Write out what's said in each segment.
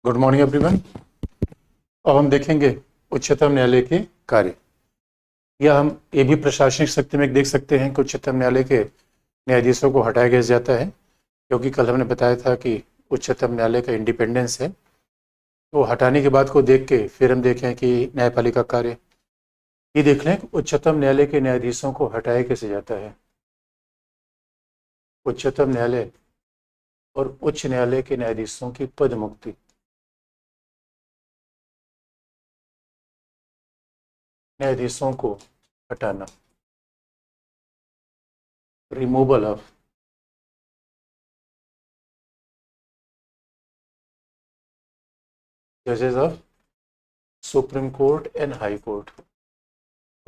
Good morning everyone. अब हम देखेंगे उच्चतम न्यायालय के कार्य। या हम ये भी प्रशासनिक शक्ति में देख सकते हैं कि उच्चतम न्यायालय के न्यायाधीशों को हटाया गया जाता है, क्योंकि कल हमने बताया था कि उच्चतम न्यायालय का इंडिपेंडेंस है। तो हटाने के बाद को देख के फिर हम देखें कि न्यायपालिका कार्य ये देख लें कि उच्चतम न्यायालय के न्यायाधीशों को हटाया कैसे जाता है। उच्चतम न्यायालय और उच्च न्यायालय के न्यायाधीशों की पद मुक्ति। न्यायाधीशों को हटाना, रिमूवल ऑफ जजेस of supreme court and high court.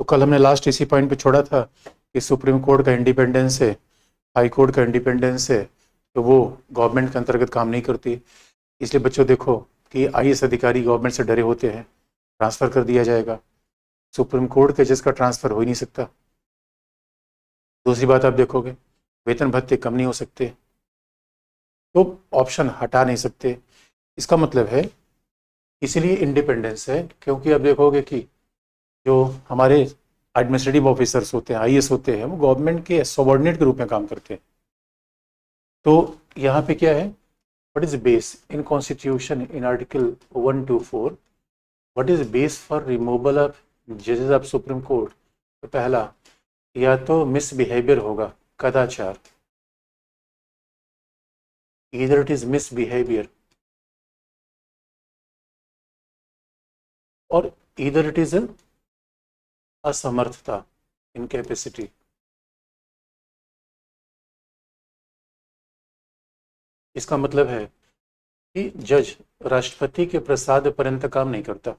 तो कल हमने लास्ट इसी पॉइंट पे छोड़ा था कि सुप्रीम कोर्ट का इंडिपेंडेंस है, हाई कोर्ट का इंडिपेंडेंस है, तो वो गवर्नमेंट के अंतर्गत काम नहीं करती। इसलिए बच्चों देखो कि आईएएस अधिकारी गवर्नमेंट से डरे होते हैं, ट्रांसफ़र कर दिया जाएगा। सुप्रीम कोर्ट के जज का ट्रांसफ़र हो ही नहीं सकता। दूसरी बात आप देखोगे, वेतन भत्ते कम नहीं हो सकते, तो ऑप्शन हटा नहीं सकते। इसका मतलब है इसीलिए इंडिपेंडेंस है, क्योंकि आप देखोगे कि जो हमारे एडमिनिस्ट्रेटिव ऑफिसर्स होते हैं, आईएएस होते हैं, वो गवर्नमेंट के सबऑर्डिनेट के रूप में काम करते हैं। तो यहाँ पे क्या है, what is base in constitution in article 124, what is base for removal of जजेस ऑफ सुप्रीम कोर्ट। तो पहला, या तो मिसबिहेवियर होगा, कदाचार, इधर इट इज मिसबिहेवियर, और इधर इट इज असमर्थता, इनकैपेसिटी। इसका मतलब है कि जज राष्ट्रपति के प्रसाद पर्यंत काम नहीं करता।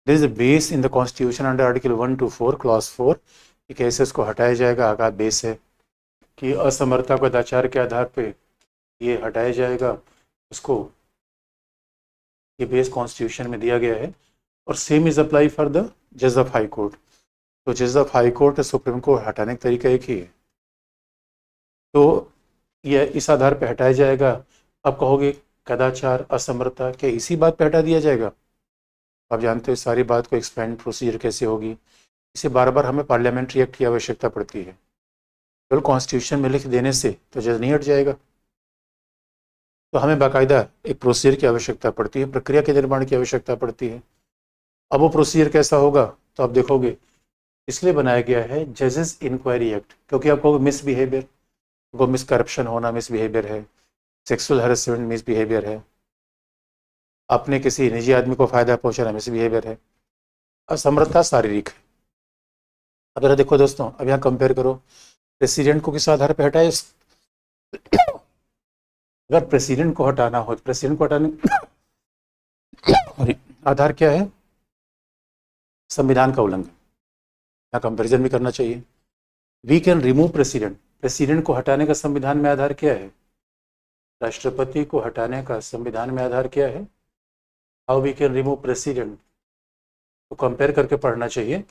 There is a base in the constitution under article 124 clause 4 कि कैसे इसको हटाया जाएगा। आगा बेस है कि असमर्थता को कदाचार के आधार पे ये हटाया जाएगा, उसको ये बेस कॉन्स्टिट्यूशन में दिया गया है। और same is apply for the जज ऑफ हाई कोर्ट। तो जज of high court supreme court हटाने का तरीका एक ही है, तो यह इस आधार पे हटाया जाएगा। अब कहोगे कदाचार, असमर्थता, क्या इसी बात पे हटा दिया जाएगा? आप जानते हो सारी बात को एक्सपेंड प्रोसीजर कैसे होगी। इसे बार बार हमें पार्लियामेंट्री एक्ट की आवश्यकता पड़ती है। केवल कॉन्स्टिट्यूशन में लिख देने से तो जज नहीं हट जाएगा, तो हमें बाकायदा एक प्रोसीजर की आवश्यकता पड़ती है, प्रक्रिया के निर्माण की आवश्यकता पड़ती है। अब वो प्रोसीजर कैसा होगा तो आप देखोगे, इसलिए बनाया गया है जजेस इंक्वायरी एक्ट, क्योंकि आप कहोगे मिसबिहेवियर, वो मिसकरप्शन होना मिसबिहेवियर है, सेक्सुअल हैरेसमेंट मिसबिहेवियर है, अपने किसी निजी आदमी को फायदा पहुंचाना मिसबिहेवियर है, असमर्थता शारीरिक है। अब जरा देखो दोस्तों, अब यहाँ कंपेयर करो, प्रेसिडेंट को किस आधार पर हटाए। अगर प्रेसिडेंट को हटाना हो, प्रेसिडेंट को हटाने आधार क्या है? संविधान का उल्लंघन। यहाँ कंपेरिजन भी करना चाहिए। We can remove president, president को हटाने का संविधान में आधार क्या है? राष्ट्रपति को हटाने का संविधान में आधार क्या है? How we can remove president, तो कंपेयर करके पढ़ना चाहिए।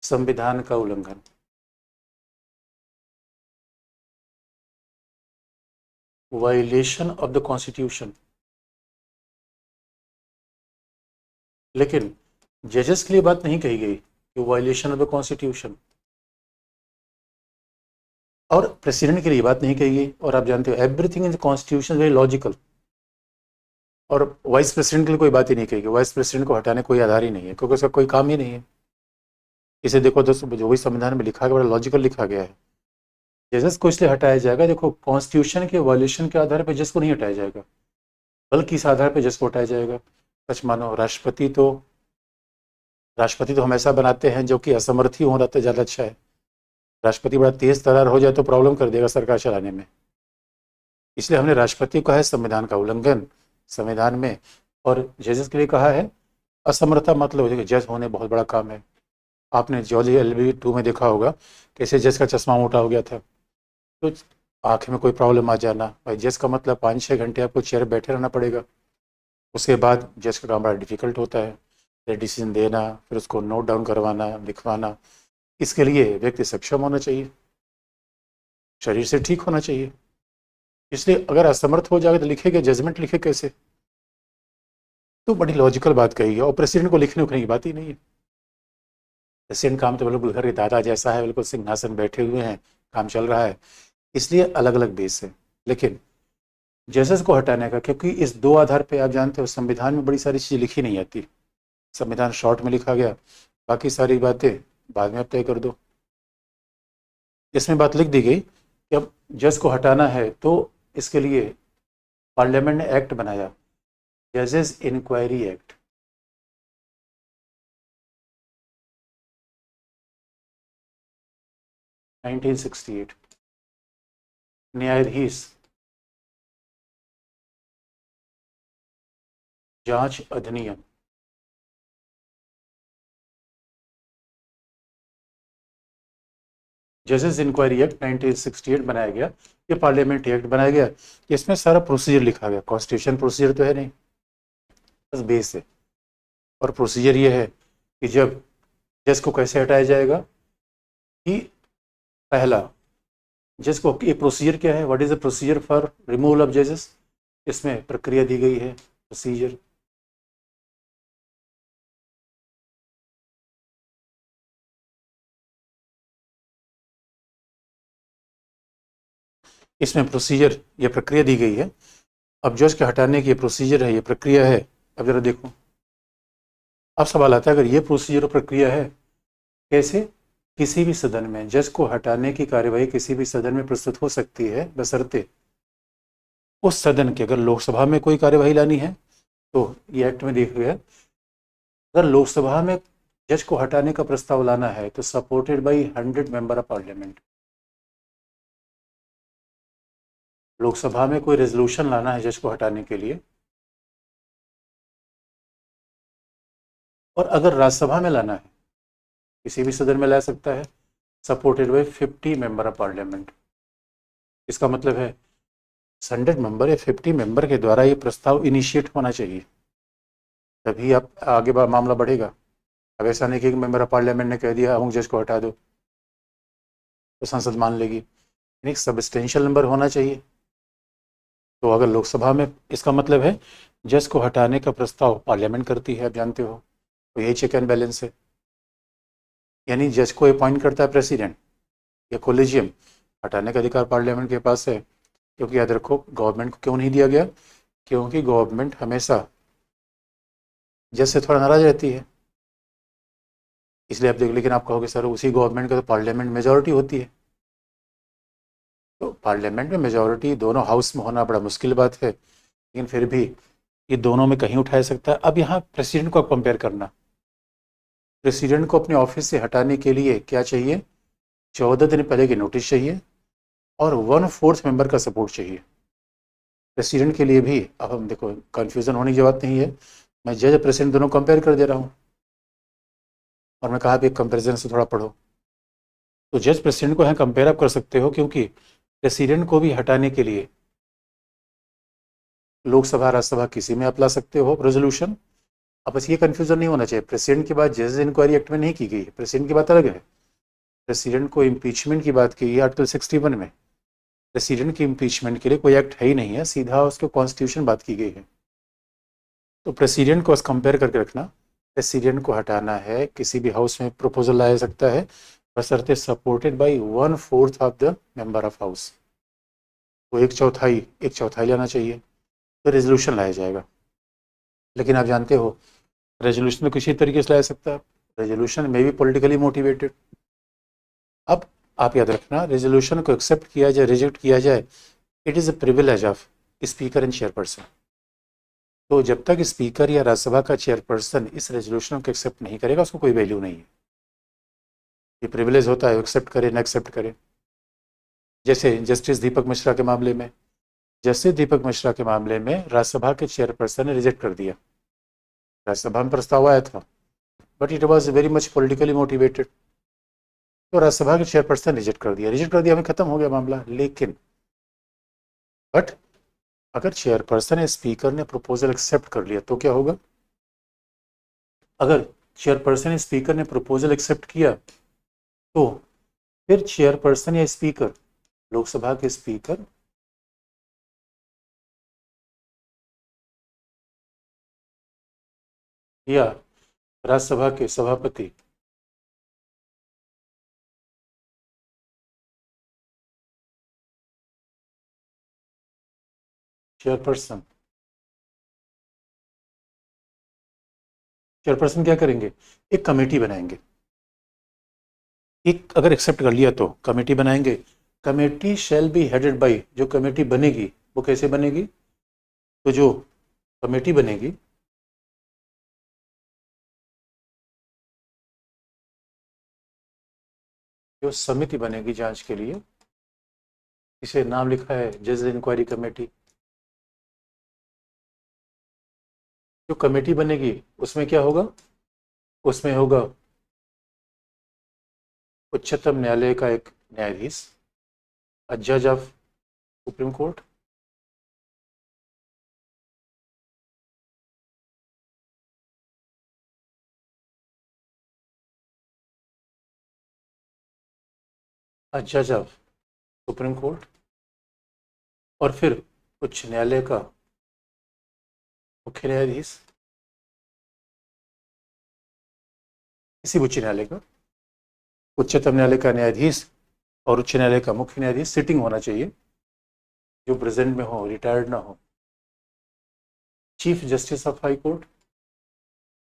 संविधान का उल्लंघन, वायलेशन ऑफ द कॉन्स्टिट्यूशन। लेकिन जजेस के लिए बात नहीं कही गई कि वायलेशन ऑफ द कॉन्स्टिट्यूशन, और प्रेसिडेंट के लिए बात नहीं कही गई। और आप जानते हो everything in the constitution very logical. और वाइस प्रेसिडेंट के लिए कोई बात ही नहीं कही गई, वाइस प्रेसिडेंट को हटाने कोई आधार ही नहीं है, क्योंकि उसका कोई काम ही नहीं है। इसे देखो दोस्तों, जो भी संविधान में लिखा गया बड़ा लॉजिकल लिखा गया है। जजेस को इसलिए हटाया जाएगा, देखो कॉन्स्टिट्यूशन के वायलेशन के आधार पर जज को नहीं हटाया जाएगा, बल्कि इस आधार पर जज को हटाया जाएगा। सच मानो, राष्ट्रपति तो हम ऐसा बनाते हैं जो कि असमर्थ ही होना तो ज़्यादा अच्छा है। राष्ट्रपति बड़ा तेज तर्रार हो जाए तो प्रॉब्लम कर देगा सरकार चलाने में। इसलिए हमने राष्ट्रपति को है संविधान का उल्लंघन संविधान में, और जजेस के लिए कहा है असमर्थता। मतलब जज होने बहुत बड़ा काम है। आपने जॉली LB2 में देखा होगा कैसे जज का चश्मा मोटा हो गया था, तो आँख में कोई प्रॉब्लम आ जाना, भाई जज का मतलब 5-6 घंटे आपको चेयर बैठे रहना पड़ेगा। उसके बाद जज का काम बड़ा डिफिकल्ट होता है, डिसीजन देना, फिर उसको नोट डाउन करवाना, लिखवाना। इसके लिए व्यक्ति सक्षम होना चाहिए, शरीर से ठीक होना चाहिए। इसलिए अगर असमर्थ हो जाएगा तो लिखेगा, जजमेंट लिखे कैसे? तो बड़ी लॉजिकल बात कही है, और प्रेसिडेंट को लिखने उखने की बात ही नहीं है। प्रेसिडेंट काम तो बिल्कुल घर के दादा जैसा है, बिल्कुल सिंहासन बैठे हुए हैं, काम चल रहा है, इसलिए अलग अलग बेस है। लेकिन जजेस को हटाने का, क्योंकि इस दो आधार पे आप जानते हो संविधान में बड़ी सारी चीज़ें लिखी नहीं आती, संविधान शॉर्ट में लिखा गया, बाकी सारी बातें बाद में आप तय कर दो। इसमें बात लिख दी गई कि अब जज को हटाना है, तो इसके लिए पार्लियामेंट ने एक्ट बनाया, जजेस इंक्वायरी एक्ट। नाइनटीन 1968 न्यायाधीश जांच अधिनियम। जजेस इंक्वायरी एक्ट 1968 बनाया गया, ये पार्लियामेंट एक्ट बनाया गया, इसमें सारा प्रोसीजर लिखा गया, कॉन्स्टिट्यूशन प्रोसीजर तो है नहीं, बस बेस है। और प्रोसीजर ये है कि जब जज को कैसे हटाया जाएगा, कि पहला, जज को, ये प्रोसीजर क्या है, what is the procedure for removal of जजेस, इसमें प्रक्रिया दी गई है, प्रोसीजर। इसमें प्रोसीजर, ये प्रक्रिया दी गई है। अब जज के हटाने की ये प्रोसीजर है, ये प्रक्रिया है। अब जरा देखो, अब सवाल आता है, अगर ये प्रोसीजर और प्रक्रिया है, कैसे किसी भी सदन में जज को हटाने की कार्यवाही किसी भी सदन में प्रस्तुत हो सकती है, बशर्ते उस सदन के, अगर लोकसभा में कोई कार्यवाही लानी है तो ये एक्ट में दिया गया, अगर लोकसभा में जज को हटाने का प्रस्ताव लाना है तो supported by 100 member of parliament. Lok Sabha में कोई रेजोल्यूशन लाना है जज को हटाने के लिए, और अगर राज्यसभा में लाना है, किसी भी सदन में ला सकता है, supported by 50 member of parliament. इसका मतलब है 100 मेंबर या 50 मेंबर के द्वारा ये प्रस्ताव इनिशिएट होना चाहिए, तभी आप आगे मामला बढ़ेगा। अब ऐसा नहीं कि एक मेंबर ऑफ पार्लियामेंट ने कह दिया अमुक जज को हटा दो तो संसद मान लेगी, यानी सब्सटेंशियल नंबर होना चाहिए। तो अगर लोकसभा में, इसका मतलब है जज को हटाने का प्रस्ताव पार्लियामेंट करती है, आप जानते हो, तो यही चेक एंड बैलेंस है। यानी जज को अपॉइंट करता है प्रेसिडेंट या कोलिजियम, हटाने का अधिकार पार्लियामेंट के पास है। क्योंकि याद रखो, गवर्नमेंट को क्यों नहीं दिया गया, क्योंकि गवर्नमेंट हमेशा जज से थोड़ा नाराज रहती है, इसलिए आप देख, लेकिन आप कहोगे सर उसी गवर्नमेंट का तो पार्लियामेंट मेजॉरिटी होती है, तो पार्लियामेंट में मेजॉरिटी दोनों हाउस में होना बड़ा मुश्किल बात है, लेकिन फिर भी ये दोनों में कहीं उठा सकता है। अब यहाँ प्रेसिडेंट को कंपेयर करना, प्रेसिडेंट को अपने ऑफिस से हटाने के लिए क्या चाहिए, 14 दिन पहले की नोटिस चाहिए और 1/4 मेंबर का सपोर्ट चाहिए। प्रेसिडेंट के लिए भी, अब हम देखो कन्फ्यूज़न होने की बात नहीं है, मैं जज प्रेसिडेंट दोनों कंपेयर कर दे रहा हूँ, और मैं कहा भी कंपेरिजन से थोड़ा पढ़ो, तो जज प्रेसिडेंट को यहाँ कंपेयर आप कर सकते हो, क्योंकि प्रेसिडेंट को भी हटाने के लिए लोकसभा राज्यसभा किसी में आप ला सकते हो रेजोल्यूशन। अब बस ये कन्फ्यूजन नहीं होना चाहिए, प्रेसिडेंट की बात जजेस इंक्वायरी एक्ट में नहीं की गई है, प्रेसिडेंट की बात अलग है। प्रेसिडेंट को इम्पीचमेंट की बात की है आर्टिकल 61 में, प्रेसिडेंट की इम्पीचमेंट के लिए कोई एक्ट है ही नहीं है, सीधा उसके कॉन्स्टिट्यूशन बात की गई है। तो प्रेसिडेंट को कंपेयर करके रखना, प्रेसिडेंट को हटाना है, किसी भी हाउस में प्रपोजल लाया सकता है, बशर्ते supported by 1/4 of the member of house, तो एक चौथाई लाना चाहिए, तो रेजोल्यूशन लाया जाएगा। लेकिन आप जानते हो रेजोल्यूशन में किसी तरीके से ला सकता है, रेजोल्यूशन में भी पॉलिटिकली मोटिवेटेड। अब आप याद रखना, रेजोल्यूशन को एक्सेप्ट किया जाए रिजेक्ट किया जाए, it is a privilege of speaker and chairperson. तो जब तक स्पीकर या राज्यसभा का चेयरपर्सन इस रेजोल्यूशन को एक्सेप्ट नहीं करेगा, उसको कोई वैल्यू नहीं है। ये प्रिविलेज होता है, एक्सेप्ट करे ना एक्सेप्ट करे। जैसे जस्टिस दीपक मिश्रा के मामले में, जस्टिस दीपक मिश्रा के मामले में राज्यसभा के चेयरपर्सन ने रिजेक्ट कर दिया, राज्यसभा में प्रस्ताव आया था, but it was very much politically motivated, तो राज्यसभा के चेयरपर्सन रिजेक्ट कर दिया, हमें खत्म हो गया मामला। लेकिन बट अगर चेयरपर्सन या स्पीकर ने प्रपोजल एक्सेप्ट कर लिया तो क्या होगा, अगर चेयरपर्सन या स्पीकर ने प्रपोजल एक्सेप्ट किया तो फिर चेयरपर्सन या स्पीकर, लोकसभा के स्पीकर या राज्यसभा के सभापति चेयरपर्सन चेयरपर्सन क्या करेंगे, एक कमेटी बनाएंगे, एक अगर एक्सेप्ट कर लिया तो कमेटी बनाएंगे। Committee shall be headed by, जो कमेटी बनेगी वो कैसे बनेगी, तो जो कमेटी बनेगी जो समिति बनेगी जांच के लिए, इसे नाम लिखा है जज इंक्वायरी कमेटी। जो कमेटी बनेगी उसमें क्या होगा, उसमें होगा उच्चतम न्यायालय का एक न्यायाधीश, अ जज ऑफ सुप्रीम कोर्ट, अ जज ऑफ सुप्रीम कोर्ट, और फिर उच्च न्यायालय का मुख्य न्यायाधीश, किसी उच्च न्यायालय का, उच्चतम न्यायालय का न्यायाधीश और उच्च न्यायालय का मुख्य न्यायाधीश सिटिंग होना चाहिए, जो प्रेजेंट में हो, रिटायर्ड ना हो। Chief justice of high court,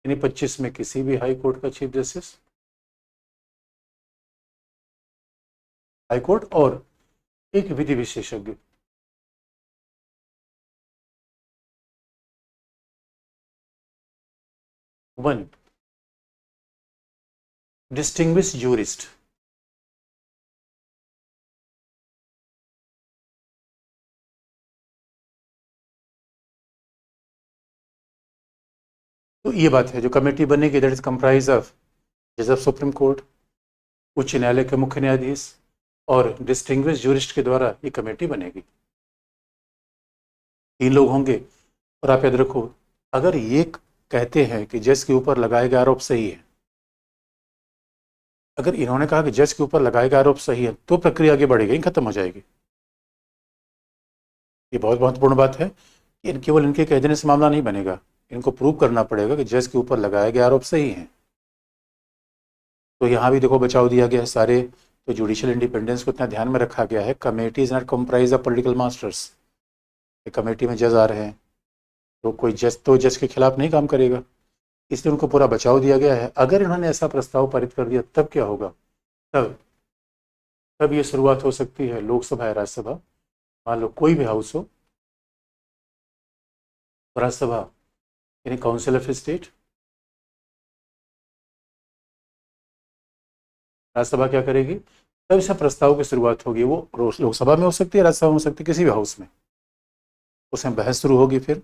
यानी 25 में किसी भी हाई कोर्ट का चीफ जस्टिस, हाई कोर्ट, और एक विधि विशेषज्ञ। वन डिस्टिंग्विश जूरिस्ट, तो ये बात है, जो कमेटी बनेगी दैट इज कंप्राइज ऑफ जज ऑफ सुप्रीम कोर्ट, उच्च न्यायालय के मुख्य न्यायाधीश और डिस्टिंग्विश जूरिस्ट के द्वारा ये कमेटी बनेगी। 3 लोग होंगे। और आप याद रखो, अगर ये कहते हैं कि जज के ऊपर लगाए गए आरोप सही है, अगर इन्होंने कहा कि जज के ऊपर लगाए गए आरोप सही है, तो प्रक्रिया आगे बढ़ेगी, खत्म हो जाएगी। ये बहुत महत्वपूर्ण बात है। केवल इनके कह देने से मामला नहीं बनेगा, इनको प्रूव करना पड़ेगा कि जज के ऊपर लगाए गए आरोप सही हैं। तो यहाँ भी देखो बचाव दिया गया है सारे, तो जुडिशियल इंडिपेंडेंस को इतना ध्यान में रखा गया है। Committee is not comprise of political masters. Committee में जज आ रहे हैं, तो कोई जज तो जज के खिलाफ नहीं काम करेगा, इसलिए उनको पूरा बचाव दिया गया है। अगर इन्होंने ऐसा प्रस्ताव पारित कर दिया तब क्या होगा, तब तब ये शुरुआत हो सकती है लोकसभा या राज्यसभा, मान लो कोई भी हाउस हो, राज्यसभा यानी काउंसिल ऑफ स्टेट, राज्यसभा क्या करेगी, तब इस प्रस्ताव की शुरुआत होगी। वो लोकसभा में हो सकती है, राज्यसभा में हो सकती है, किसी भी हाउस में, उसमें बहस शुरू होगी फिर,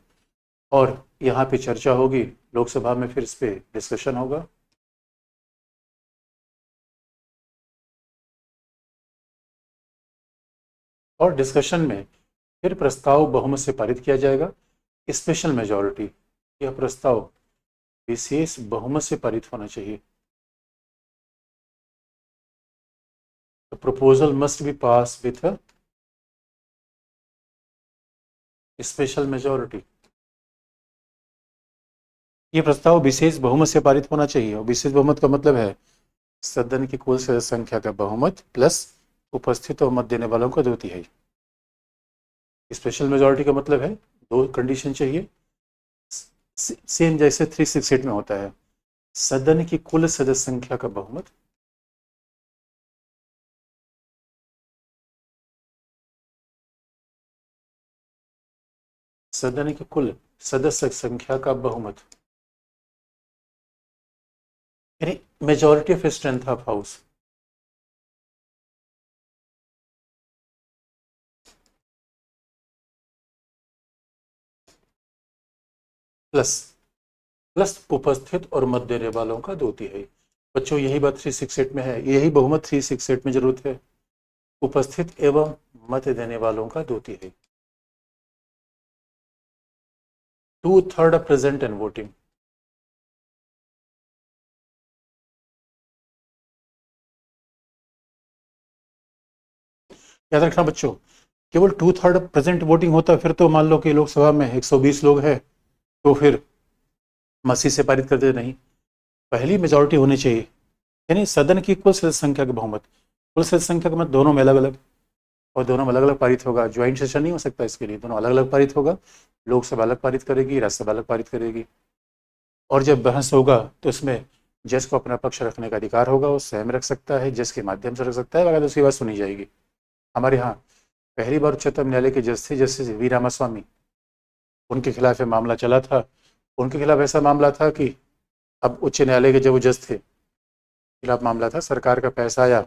और यहाँ पे चर्चा होगी, लोकसभा में फिर इस पे डिस्कशन होगा। और डिस्कशन में फिर प्रस्ताव बहुमत से पारित किया जाएगा, स्पेशल मेजॉरिटी। यह प्रस्ताव विशेष बहुमत से पारित होना चाहिए। The proposal must be passed with a special majority. ये प्रस्ताव विशेष बहुमत से पारित होना चाहिए, और विशेष बहुमत का मतलब है सदन की कुल सदस्य संख्या का बहुमत प्लस उपस्थित और मत देने वालों का 2/3। स्पेशल मेजॉरिटी का मतलब है 2 कंडीशन चाहिए, सेम जैसे 368 में होता है, सदन की कुल सदस्य संख्या का बहुमत सदन की कुल सदस्य संख्या का बहुमत, यानी majority of strength of house. Plus plus उपस्थित और मत देने वालों का 2/3। बच्चों यही बात 368 में है, यही बहुमत 368 में जरूरत है, उपस्थित एवं मत देने वालों का 2/3। 2/3 प्रेजेंट एंड वोटिंग। याद रखना बच्चों, केवल 2/3 प्रेजेंट वोटिंग होता है, फिर तो मान लो कि लोकसभा में 120 लोग हैं, तो फिर हम 80 से पारित कर देते, नहीं, पहली मेजॉरिटी होनी चाहिए, यानी सदन की कुल सदस्य संख्या का बहुमत। कुल सदस्य संख्या का मत दोनों में अलग अलग, और दोनों में अलग अलग पारित होगा। ज्वाइंट सेशन नहीं हो सकता इसके लिए, दोनों अलग अलग पारित होगा। लोकसभा अलग पारित करेगी, राज्यसभा अलग पारित करेगी। और जब बहस होगा तो इसमें जज को अपना पक्ष रखने का अधिकार होगा, वो स्वयं रख सकता है, जज के माध्यम से रख सकता है, अगर उसकी बात सुनी जाएगी। हमारे यहाँ पहली बार उच्चतम न्यायालय के जज थे जस्टिस वी रामास्वामी, उनके खिलाफ ये मामला चला था। उनके खिलाफ ऐसा मामला था कि अब उच्च न्यायालय के जब वो जज थे, खिलाफ मामला था, सरकार का पैसा आया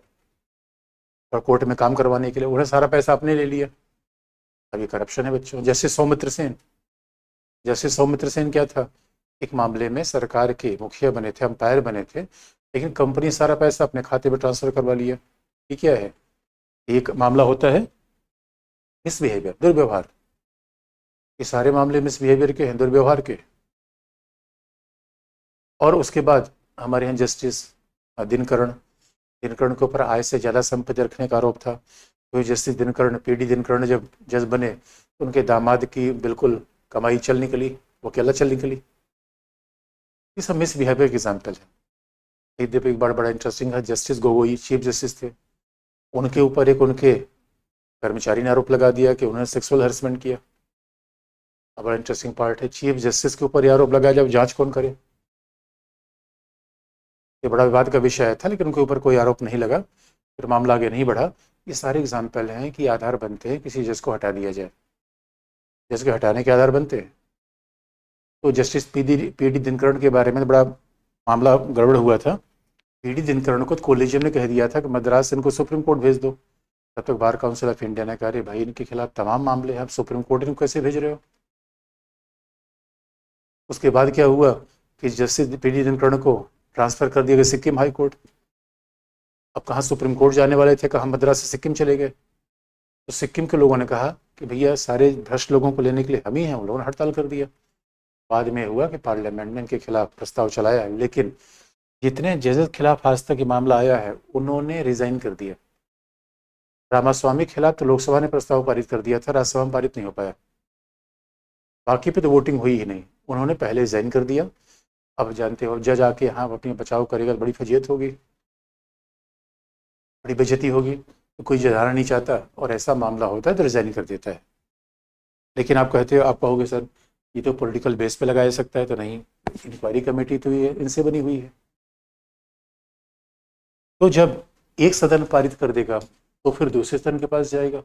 और कोर्ट में काम करवाने के लिए उन्हें सारा पैसा आपने ले लिया। अब ये करप्शन है बच्चों। जस्टिस सौमित्र सेन, जस्टिस सौमित्र सेन क्या था, एक मामले में सरकार के मुखिया बने थे, अंपायर बने थे, लेकिन कंपनी सारा पैसा अपने खाते में ट्रांसफर करवा लिया। ये क्या है, एक मामला होता है मिसबिहेवियर, दुर्व्यवहार, ये सारे मामले मिसबिहेवियर के हैं, दुर्व्यवहार के। और उसके बाद हमारे यहाँ जस्टिस दिनकरण, दिनकरण के ऊपर आय से ज़्यादा संपत्ति रखने का आरोप था। तो जस्टिस दिनकरण, पीडी दिनकरण जब जज बने तो उनके दामाद की बिल्कुल कमाई चल निकली, वो अकेला चल निकली। ये सब मिसबिहेवियर के एग्जाम्पल है। एक बार बड़ा इंटरेस्टिंग है, जस्टिस गोगोई चीफ जस्टिस थे, उनके ऊपर एक उनके कर्मचारी ने आरोप लगा दिया कि उन्होंने सेक्सुअल हरेसमेंट किया। अब बड़ा इंटरेस्टिंग पार्ट है, चीफ जस्टिस के ऊपर ये आरोप लगाया, जब जांच कौन करे। ये बड़ा विवाद का विषय था, लेकिन उनके ऊपर कोई आरोप नहीं लगा, फिर मामला आगे नहीं बढ़ा। ये सारे एग्जाम्पल हैं कि आधार बनते हैं किसी जज को हटा दिया जाए। जज के हटाने के आधार बनते हैं। तो जस्टिस पीडी दिनकरण के बारे में बड़ा मामला गड़बड़ हुआ था। पीडी दिनकरण को कोलेजियम ने कह दिया था कि मद्रास से इनको सुप्रीम कोर्ट भेज दो। तब तक बार काउंसिल ऑफ इंडिया ने कहा, अरे भाई इनके खिलाफ तमाम मामले हैं, आप सुप्रीम कोर्ट इनको कैसे भेज रहे हो। उसके बाद क्या हुआ कि जस्टिस पीडी दिनकरण को ट्रांसफर कर दिया गया सिक्किम हाई कोर्ट। अब कहाँ सुप्रीम कोर्ट जाने वाले थे, कहाँ मद्रास से सिक्किम चले गए। तो सिक्किम के लोगों ने कहा कि भैया सारे भ्रष्ट लोगों को लेने के लिए हम ही हैं, उन लोगों ने हड़ताल कर दिया। बाद में हुआ कि पार्लियामेंट ने इनके खिलाफ प्रस्ताव चलाया, लेकिन जितने जजेस खिलाफ आज तक ये मामला आया है उन्होंने रिजाइन कर दिया। रामास्वामी के खिलाफ तो लोकसभा ने प्रस्ताव पारित कर दिया था, राज्यसभा में पारित नहीं हो पाया। बाकी पे तो वोटिंग हुई ही नहीं, उन्होंने पहले रिजाइन कर दिया। अब जानते हो, जज आके हाँ अपनी बचाव करेगा तो बड़ी फजीयत होगी, बड़ी बेइज्जती होगी। तो कोई जज आना नहीं चाहता, और ऐसा मामला होता है तो रिजाइन कर देता है। लेकिन आप कहते हो, आप कहोगे सर ये तो पॉलिटिकल बेस पे लगाया जा सकता है, तो नहीं, इंक्वायरी कमेटी तो ये इनसे बनी हुई है। तो जब एक सदन पारित कर देगा तो फिर दूसरे सदन के पास जाएगा,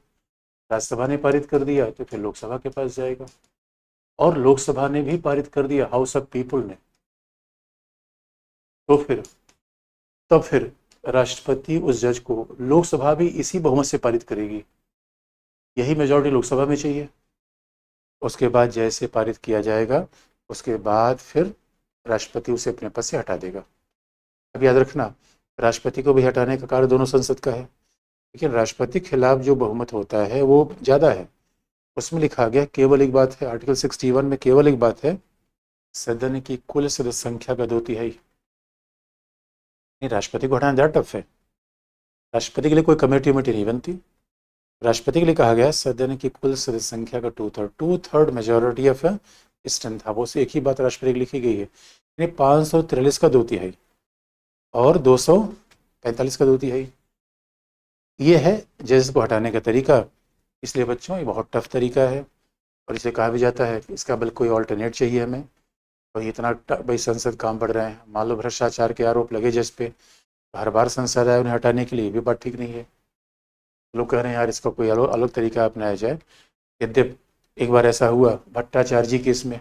राज्यसभा ने पारित कर दिया तो फिर लोकसभा के पास जाएगा, और लोकसभा ने भी पारित कर दिया, हाउस ऑफ पीपल ने, तो फिर तब फिर राष्ट्रपति उस जज को, लोकसभा भी इसी बहुमत से पारित करेगी, यही मेजॉरिटी लोकसभा में चाहिए। उसके बाद जैसे पारित किया जाएगा उसके बाद फिर राष्ट्रपति उसे अपने पद से हटा देगा। अब याद रखना, राष्ट्रपति को भी हटाने का कार्य दोनों संसद का है, लेकिन राष्ट्रपति के खिलाफ जो बहुमत होता है वो ज़्यादा है। उसमें लिखा गया केवल एक बात है, आर्टिकल 61 में केवल एक बात है, सदन की कुल सदस्य संख्या का 2/3। राष्ट्रपति को हटाना ज़्यादा टफ है। राष्ट्रपति के लिए कोई कमेटी वमेटी नहीं बनती। राष्ट्रपति के लिए कहा गया सदन की कुल सदस्य संख्या का 2/3 मेजोरिटी ऑफ स्ट्रेंथ था, वो से एक ही बात राष्ट्रपति की लिखी गई है, यानी 543 का 2/3 और 245 का 2/3। ये है जजेस को हटाने का तरीका। इसलिए बच्चों ये बहुत टफ तरीका है, और इसे कहा भी जाता है कि इसका बल्कि कोई ऑल्टरनेट चाहिए हमें। और इतना भाई संसद काम बढ़ रहे हैं, मान लो भ्रष्टाचार के आरोप लगे जज पे, हर बार संसद आए उन्हें हटाने के लिए, भी बात ठीक नहीं है। लोग कह रहे हैं यार इसका कोई अलग अलग तरीका अपनाया जाए। यद्यप एक बार ऐसा हुआ भट्टाचार्य जी केस में,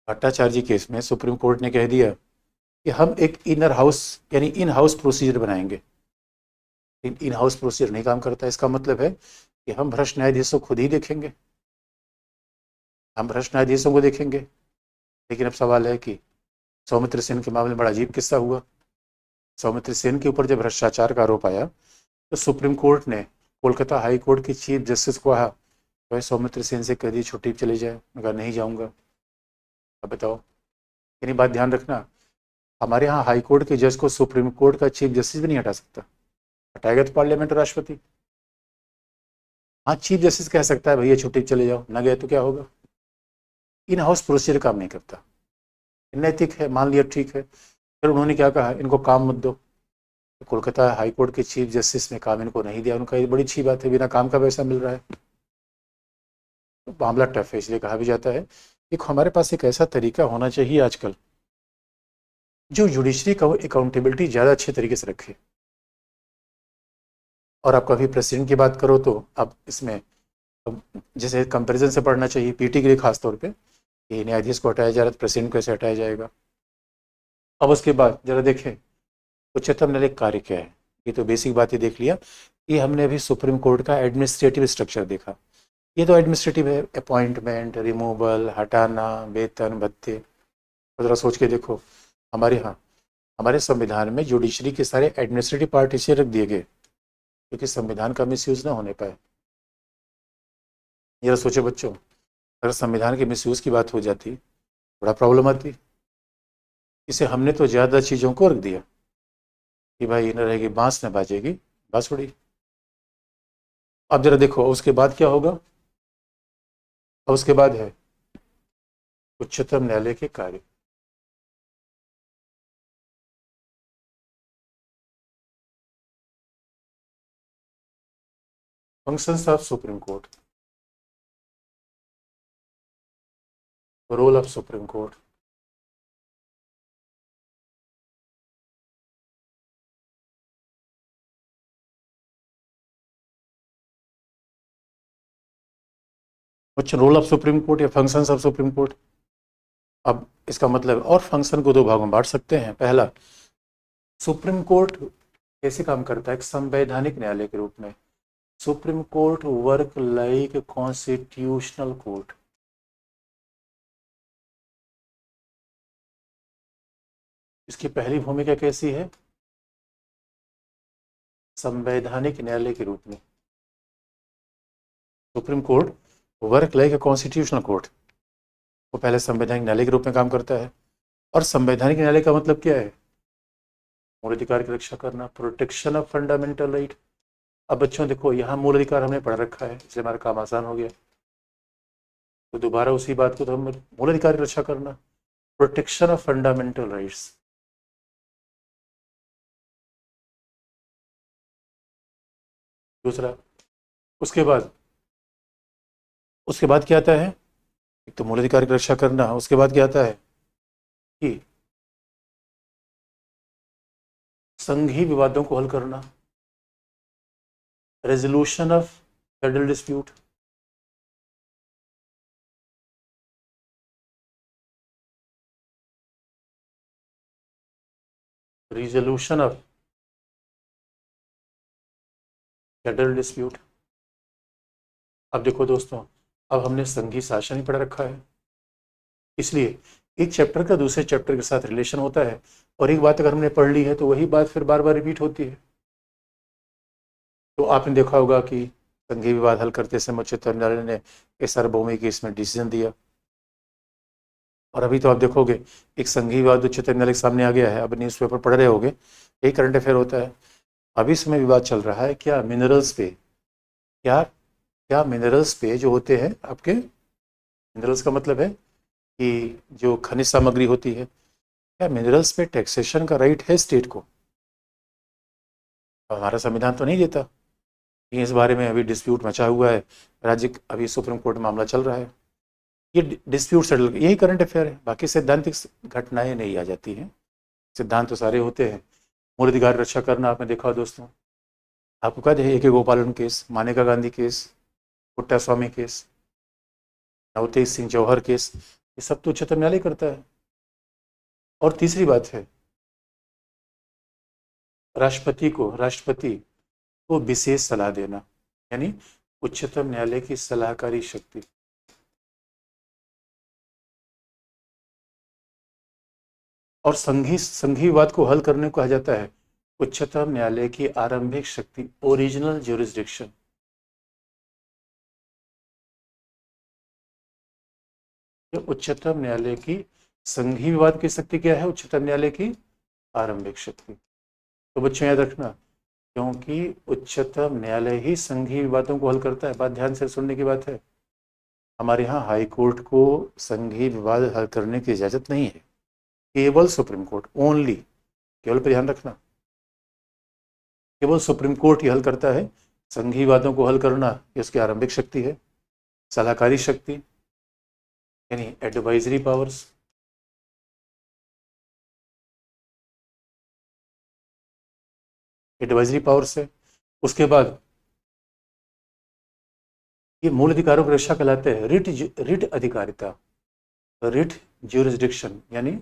भट्टाचार्य जी केस में सुप्रीम कोर्ट ने कह दिया कि हम एक इनर हाउस यानी इन हाउस प्रोसीजर बनाएंगे। इन हाउस प्रोसीजर नहीं काम करता। इसका मतलब है कि हम भ्रष्ट न्यायाधीशों खुद ही देखेंगे, हम भ्रष्ट न्यायाधीशों को देखेंगे। लेकिन अब सवाल है कि सौमित्र सेन के मामले में बड़ा अजीब किस्सा हुआ। सौमित्र सेन के ऊपर जब भ्रष्टाचार का आरोप आया तो सुप्रीम कोर्ट ने कोलकाता हाई कोर्ट के चीफ जस्टिस को कहा भाई सौमित्र सेन से कह दी छुट्टी चले जाए। मैं कहा नहीं जाऊँगा। अब बताओ, यानी बात ध्यान रखना, हमारे यहाँ हाई कोर्ट के जज को सुप्रीम कोर्ट का चीफ जस्टिस भी नहीं हटा सकता। हटाएगा तो पार्लियामेंट और राष्ट्रपति। हाँ, चीफ जस्टिस कह सकता है भैया छुट्टी चले जाओ, ना गए तो क्या होगा। इन हाउस प्रोसीजर काम नहीं करता, नैतिक है, मान लिया ठीक है। फिर उन्होंने क्या कहा, इनको काम मत दो। तो कोलकाता हाई कोर्ट के चीफ जस्टिस ने काम इनको नहीं दिया, उनका ये बड़ी अच्छी बात है, बिना काम का पैसा मिल रहा है। तो मामला टफ है, इसलिए कहा भी जाता है कि हमारे पास एक ऐसा तरीका होना चाहिए आजकल जो जुडिशरी का अकाउंटेबिलिटी ज़्यादा अच्छे तरीके से रखे। और आप कभी प्रेसिडेंट की बात करो तो अब इसमें जैसे कंपैरिजन से पढ़ना चाहिए पीटी के लिए खास तौर पे, कि न्यायाधीश को हटाया जा रहा है तो प्रेसिडेंट को कैसे हटाया जाएगा। अब उसके बाद जरा देखें उच्चतम न्यायालय कार्य क्या है। ये तो बेसिक बात ही देख लिया। ये हमने अभी सुप्रीम कोर्ट का एडमिनिस्ट्रेटिव स्ट्रक्चर देखा। ये तो एडमिनिस्ट्रेटिव है, अपॉइंटमेंट, रिमूवल, हटाना, वेतन, भत्ते। तो जरा सोच के देखो, हमारे यहाँ हमारे संविधान में जुडिशरी के सारे एडमिनिस्ट्रेटिव पार्ट इसलिए रख दिए गए क्योंकि संविधान का मिसयूज ना होने पाए। ये सोचे बच्चों, अगर संविधान के मिसयूज की बात हो जाती बड़ा प्रॉब्लम आती। इसे हमने तो ज़्यादा चीज़ों को रख दिया कि भाई न रहेगी बांस न बाजेगी बांसुड़ी। अब जरा देखो उसके बाद क्या होगा। अब उसके बाद है उच्चतम न्यायालय के कार्य। Functions of supreme court, role of supreme court. अच्छा, रोल ऑफ सुप्रीम कोर्ट या फंक्शंस ऑफ सुप्रीम कोर्ट। अब इसका मतलब और फंक्शन को दो भागों में बांट सकते हैं। पहला, सुप्रीम कोर्ट कैसे काम करता है, एक संवैधानिक न्यायालय के रूप में। Supreme court work like constitutional court. इसकी पहली भूमिका कैसी है, संवैधानिक न्यायालय के रूप में। Supreme court work like a constitutional court, वो पहले संवैधानिक न्यायालय के रूप में काम करता है। और संवैधानिक न्यायालय का मतलब क्या है, मूल अधिकार की रक्षा करना, प्रोटेक्शन ऑफ फंडामेंटल राइट। अब बच्चों देखो, यहाँ मूल अधिकार हमने पढ़ रखा है इसलिए हमारा काम आसान हो गया। तो दोबारा उसी बात को तो हम मूल अधिकार की रक्षा करना, प्रोटेक्शन ऑफ फंडामेंटल राइट्स। दूसरा, उसके बाद क्या आता है, एक तो मूल अधिकार की रक्षा करना, उसके बाद क्या आता है कि संघीय विवादों को हल करना, resolution of federal dispute. Resolution of federal dispute. अब देखो दोस्तों, अब हमने संघीय शासन ही पढ़ रखा है, इसलिए एक चैप्टर का दूसरे चैप्टर के साथ रिलेशन होता है। और एक बात अगर हमने पढ़ ली है तो वही बात फिर बार बार रिपीट होती है। तो आपने देखा होगा कि संघीय विवाद हल करते समय उच्चतम न्यायालय ने इस सार्वभौमिक केस में डिसीजन दिया। और अभी तो आप देखोगे एक संघीय विवाद उच्चतम न्यायालय के सामने आ गया है, अब न्यूज़पेपर पढ़ रहे होगे, यही करंट अफेयर होता है। अभी समय विवाद चल रहा है क्या मिनरल्स पे, क्या क्या मिनरल्स पे जो होते हैं आपके, मिनरल्स का मतलब है कि जो खनिज सामग्री होती है, क्या मिनरल्स पे टैक्सेशन का राइट है स्टेट को। हमारा संविधान तो नहीं देता। इस बारे में अभी डिस्प्यूट मचा हुआ है, राज्य अभी सुप्रीम कोर्ट में मामला चल रहा है। ये डिस्प्यूट सेटल, यही करंट अफेयर है, बाकी सैद्धांतिक घटनाएं नहीं आ जाती हैं। सिद्धांत तो सारे होते हैं। मूल अधिकार रक्षा करना आपने देखा दोस्तों, आपको कहते हैं AK गोपालन केस, मानेका गांधी केस, पुट्टा स्वामी केस, नवतेज सिंह जौहर केस, ये सब तो उच्चतम न्यायालय करता है। और तीसरी बात है, राष्ट्रपति को विशेष सलाह देना, यानी उच्चतम न्यायालय की सलाहकारी शक्ति। और संघीय विवाद को हल करने को कहा जाता है उच्चतम न्यायालय की आरंभिक शक्ति, ओरिजिनल ज्यूरिसडिक्शन। उच्चतम न्यायालय की संघीय विवाद की शक्ति क्या है, उच्चतम न्यायालय की आरंभिक शक्ति। तो बच्चों याद रखना, क्योंकि उच्चतम न्यायालय ही संघीय विवादों को हल करता है। बात ध्यान से सुनने की बात है। हमारे यहाँ हाई कोर्ट को संघीय विवाद हल करने की इजाज़त नहीं है, केवल सुप्रीम कोर्ट ओनली, केवल पर ध्यान रखना, केवल सुप्रीम कोर्ट ही हल करता है। संघीय विवादों को हल करना ये उसकी आरंभिक शक्ति है। सलाहकारी शक्ति यानी एडवाइजरी पावर्स, एडवाइजरी पावर्स है। उसके बाद ये मूल अधिकारों की रक्षा कहलाते हैं रिट, रिट अधिकारिता, रिट ज्यूरिसडिक्शन यानी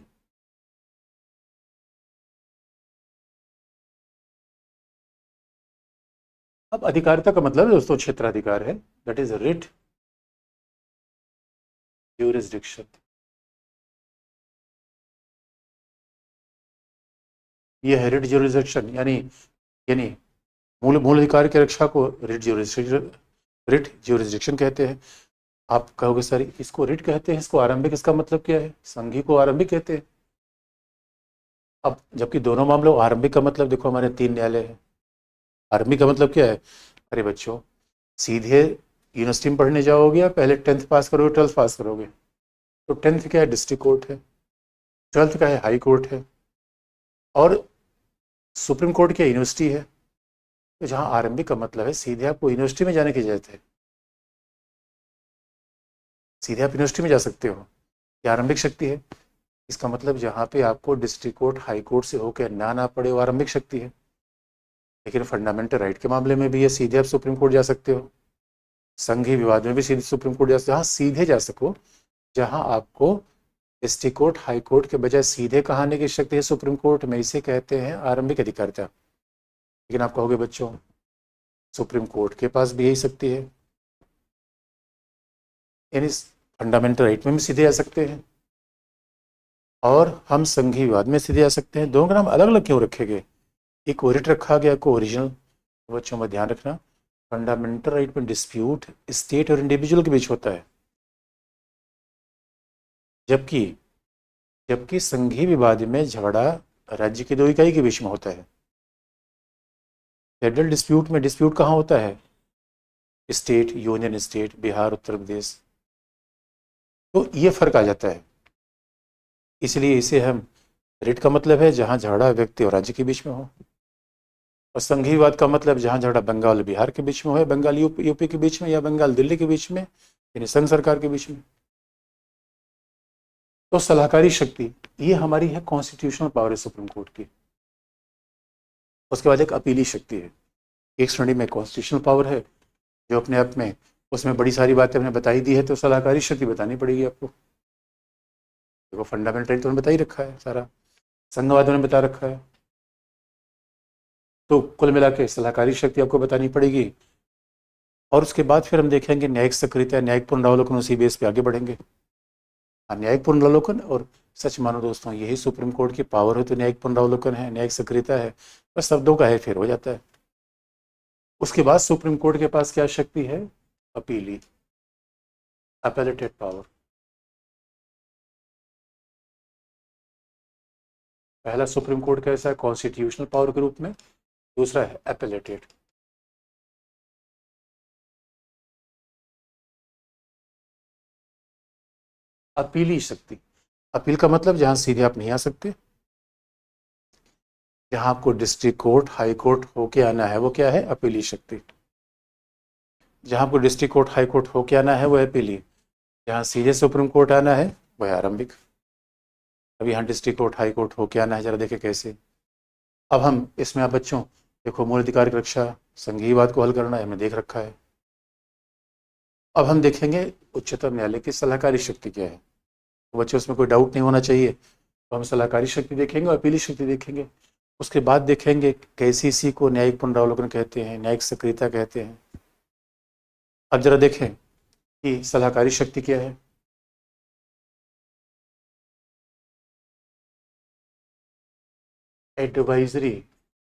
अब अधिकारिता का मतलब है दोस्तों क्षेत्राधिकार है, दैट इज रिट ज्यूरिसडिक्शन। ये है रिट ज्यूरिसडिक्शन यानी यानी मूल मूल अधिकार की रक्षा को रिट ज्यूरिसडिक्शन कहते हैं। आप कहोगे सर इसको रिट कहते हैं, इसको आरंभिक, इसका मतलब क्या है? संघी को आरंभिक कहते हैं। अब जबकि दोनों मामलों, आरंभिक का मतलब देखो हमारे 3 न्यायालय है। आरंभिक का मतलब क्या है? अरे बच्चों, सीधे यूनिवर्सिटी में पढ़ने जाओगे या पहले 10th पास करोगे 12th पास करोगे? तो 10th क्या है? डिस्ट्रिक्ट कोर्ट है। 12th का है हाई कोर्ट है। और सुप्रीम कोर्ट क्या यूनिवर्सिटी है। तो जहाँ आरंभिक का मतलब है सीधे आपको यूनिवर्सिटी में जाने की जरूरत है, सीधे आप यूनिवर्सिटी में जा सकते हो, ये आरंभिक शक्ति है। इसका मतलब जहाँ पे आपको डिस्ट्रिक्ट कोर्ट हाई कोर्ट से होकर ना पड़े वो आरंभिक शक्ति है। लेकिन फंडामेंटल राइट के मामले में भी ये सीधे आप सुप्रीम कोर्ट जा सकते हो, संघीय विवाद में भी सीधे सुप्रीम कोर्ट जा सकते हो। जहाँ सीधे जा सको, जहाँ आपको डिस्ट्रिक्ट कोर्ट हाई कोर्ट के बजाय सीधे कहाने की शक्ति है सुप्रीम कोर्ट में, इसे कहते हैं आरंभिक अधिकारिता। लेकिन आप कहोगे बच्चों सुप्रीम कोर्ट के पास भी यही शक्ति है, यानी फंडामेंटल राइट में भी सीधे आ सकते हैं और हम संघीय विवाद में सीधे आ सकते हैं। दोनों का नाम अलग अलग क्यों रखे गए? एक ओरिट रखा गया, को ओरिजिनल। बच्चों में ध्यान रखना, फंडामेंटल राइट में डिस्प्यूट स्टेट और इंडिविजुअल के बीच होता है, जबकि जबकि संघीय विवाद में झगड़ा राज्य की 2 इकाई के बीच में होता है। फेडरल डिस्प्यूट में डिस्प्यूट कहाँ होता है? State, union state, Bihar, Uttar Pradesh. तो ये फर्क आ जाता है। इसलिए इसे हम, रिट का मतलब है जहाँ झगड़ा व्यक्ति और राज्य के बीच में हो, और संघीय विवाद का मतलब जहाँ झगड़ा बंगाल बिहार के बीच में हो, बंगाल यूपी के बीच में, या बंगाल दिल्ली के बीच में, यानी संघ सरकार के बीच में। तो सलाहकारी शक्ति ये हमारी है कॉन्स्टिट्यूशनल पावर है सुप्रीम कोर्ट की। उसके बाद एक अपीली शक्ति है। एक श्रेणी में कॉन्स्टिट्यूशनल पावर है जो अपने आप में, उसमें बड़ी सारी बातें हमने बताई दी है, तो सलाहकारी शक्ति बतानी पड़ेगी आपको। देखो फंडामेंटल राइट तो बता ही रखा है सारा, संघवाद ने बता रखा है, तो कुल मिला के सलाहकारी शक्ति आपको बतानी पड़ेगी। और उसके बाद फिर हम देखेंगे न्यायिक सक्रियता, न्यायिक पुनरावलोकन, उसी बेस पे आगे बढ़ेंगे। न्यायिक पुनरावलोकन, और सच मानो दोस्तों यही सुप्रीम कोर्ट की पावर है, तो न्यायिक पुनरावलोकन है, न्यायिक सक्रियता है, बस शब्दों का है फिर हो जाता है। उसके बाद सुप्रीम कोर्ट के पास क्या शक्ति है? अपीली, अपीलेटेड पावर। पहला सुप्रीम कोर्ट कैसा है? कॉन्स्टिट्यूशनल पावर के रूप में। दूसरा है अपीलेटेड। अपीली शक्ति, अपील का मतलब जहां सीधे आप नहीं आ सकते, जहां आपको डिस्ट्रिक्ट कोर्ट हाई कोर्ट होके आना है, वो क्या है? अपीली शक्ति। जहां आपको डिस्ट्रिक्ट कोर्ट हाई कोर्ट होके आना है वो है अपीली, जहां सीधे सुप्रीम कोर्ट आना है वो है आरंभिक। अब यहाँ डिस्ट्रिक्ट कोर्ट हाई कोर्ट होके आना है, जरा देखे कैसे। अब हम इसमें, आप बच्चों देखो, मूल अधिकार की रक्षा, संघीयवाद को हल करना है, हमने देख रखा है। अब हम देखेंगे उच्चतम न्यायालय की सलाहकारी शक्ति क्या है। तो बच्चों उसमें कोई डाउट नहीं होना चाहिए। तो हम सलाहकारी शक्ति देखेंगे और अपीली शक्ति देखेंगे। उसके बाद देखेंगे केसीसी को न्यायिक पुनरावलोकन कहते हैं, न्यायिक सक्रियता कहते हैं। अब जरा देखें कि सलाहकारी शक्ति क्या है। Advisory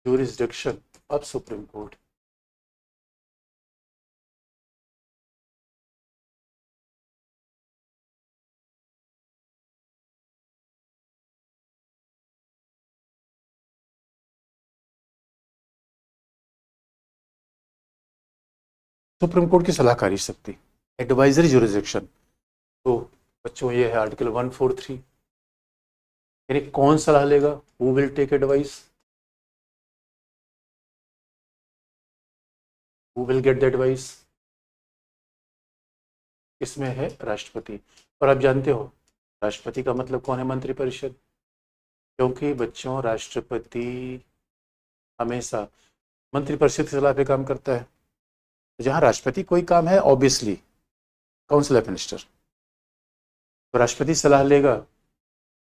jurisdiction of supreme court. Supreme court की सलाहकारी शक्ति, एडवाइजरी जुरिसडिक्शन, तो बच्चों ये है आर्टिकल 143, यानी कौन सलाह लेगा, who will take advice, who will get the advice, इसमें है राष्ट्रपति। और आप जानते हो राष्ट्रपति का मतलब कौन है, मंत्रिपरिषद, क्योंकि बच्चों राष्ट्रपति हमेशा मंत्रिपरिषद की सलाह पे काम करता है। तो जहाँ राष्ट्रपति कोई काम है ऑब्वियसली काउंसिल ऑफ मिनिस्टर, तो राष्ट्रपति सलाह लेगा,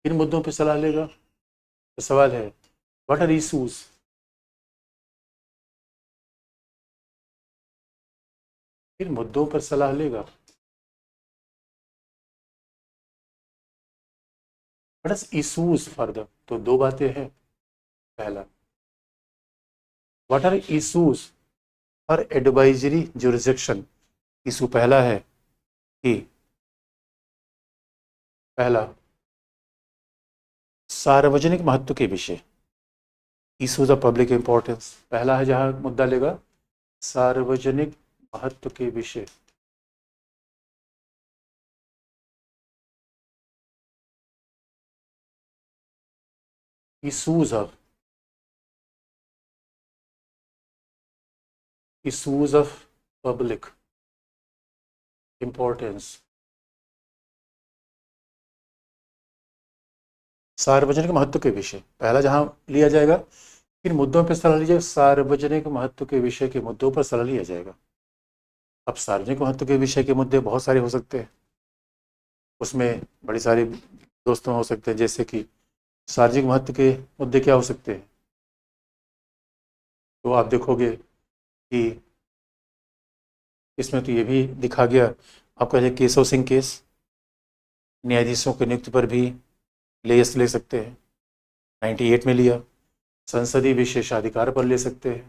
किन मुद्दों पे सलाह लेगा, तो सवाल है व्हाट आर इशूज, किन मुद्दों पर सलाह लेगा, what is issues for the, तो दो बातें हैं। पहला what are issues for advisory jurisdiction, issue पहला है कि पहला सार्वजनिक महत्व के विषय, इशूज ऑफ पब्लिक इंपॉर्टेंस, पहला है जहां मुद्दा लेगा सार्वजनिक महत्व के विषय। इशूज ऑफ पब्लिक इंपॉर्टेंस, सार्वजनिक महत्व के विषय पहला जहां लिया जाएगा, किन मुद्दों पर सलाह ली जाएगी, सार्वजनिक महत्व के विषय के मुद्दों पर सलाह लिया जाएगा। अब सार्वजनिक महत्व के विषय के मुद्दे बहुत सारे हो सकते हैं, उसमें बड़ी सारी दोस्तों हो सकते हैं, जैसे कि सार्वजनिक महत्व के मुद्दे क्या हो सकते हैं, तो आप देखोगे कि इसमें तो ये भी दिखा गया, आपका जैसे केशव सिंह केस, न्यायाधीशों की नियुक्ति पर भी ले सकते हैं, 98 में लिया। संसदीय विशेषाधिकार पर ले सकते हैं,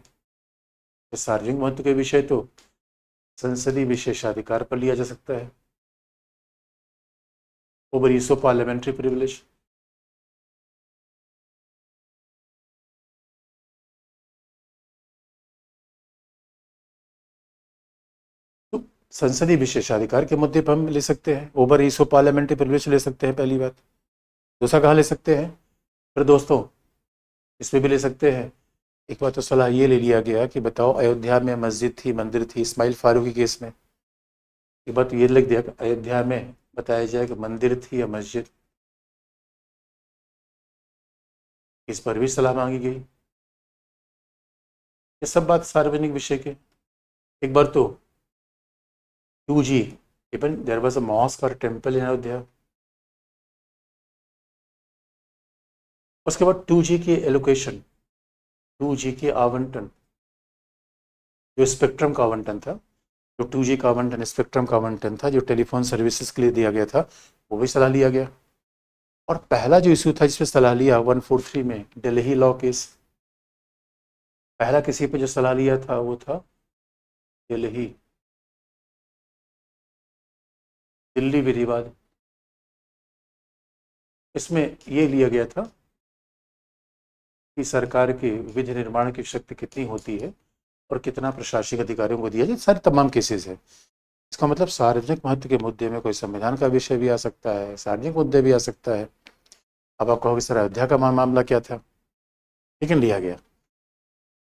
तो सार्वजनिक महत्व के विषय तो संसदीय विशेषाधिकार पर लिया जा सकता है। Over use of parliamentary privilege, तो संसदीय विशेषाधिकार के मुद्दे पर हम ले सकते हैं, over use of parliamentary privilege ले सकते हैं, पहली बात। दूसरा कहाँ ले सकते हैं फिर दोस्तों, इसमें भी ले सकते हैं, एक बार तो सलाह ये ले लिया गया कि बताओ अयोध्या में मस्जिद थी, मंदिर थी, इस्माइल फारूकी केस में एक बार तो ये लिख दिया कि अयोध्या में बताया जाए कि मंदिर थी या मस्जिद, इस पर भी सलाह मांगी गई। ये सब बात सार्वजनिक विषय के। एक बार तो 2G, even there was a mosque और टेम्पल इन अयोध्या, उसके बाद 2G की एलोकेशन, 2G की आवंटन, जो स्पेक्ट्रम का आवंटन था, जो 2G का आवंटन स्पेक्ट्रम का आवंटन था, जो टेलीफोन सर्विसेज के लिए दिया गया था, वो भी सलाह लिया गया। और पहला जो इशू था जिसपे सलाह लिया 143 में, दिल्ली लॉ केस, पहला किसी पे जो सलाह लिया था वो था दिल्ली, दिल्ली विधिवाद। इसमें ये लिया गया था कि सरकार की विधि निर्माण की शक्ति कितनी होती है और कितना प्रशासनिक अधिकारियों को दिया जाए, सारे तमाम केसेस है। इसका मतलब सार्वजनिक महत्व के मुद्दे में कोई संविधान का विषय भी आ सकता है, सार्वजनिक मुद्दे भी आ सकता है। अब आप कहोगे सर अयोध्या का मामला क्या था, लेकिन लिया गया।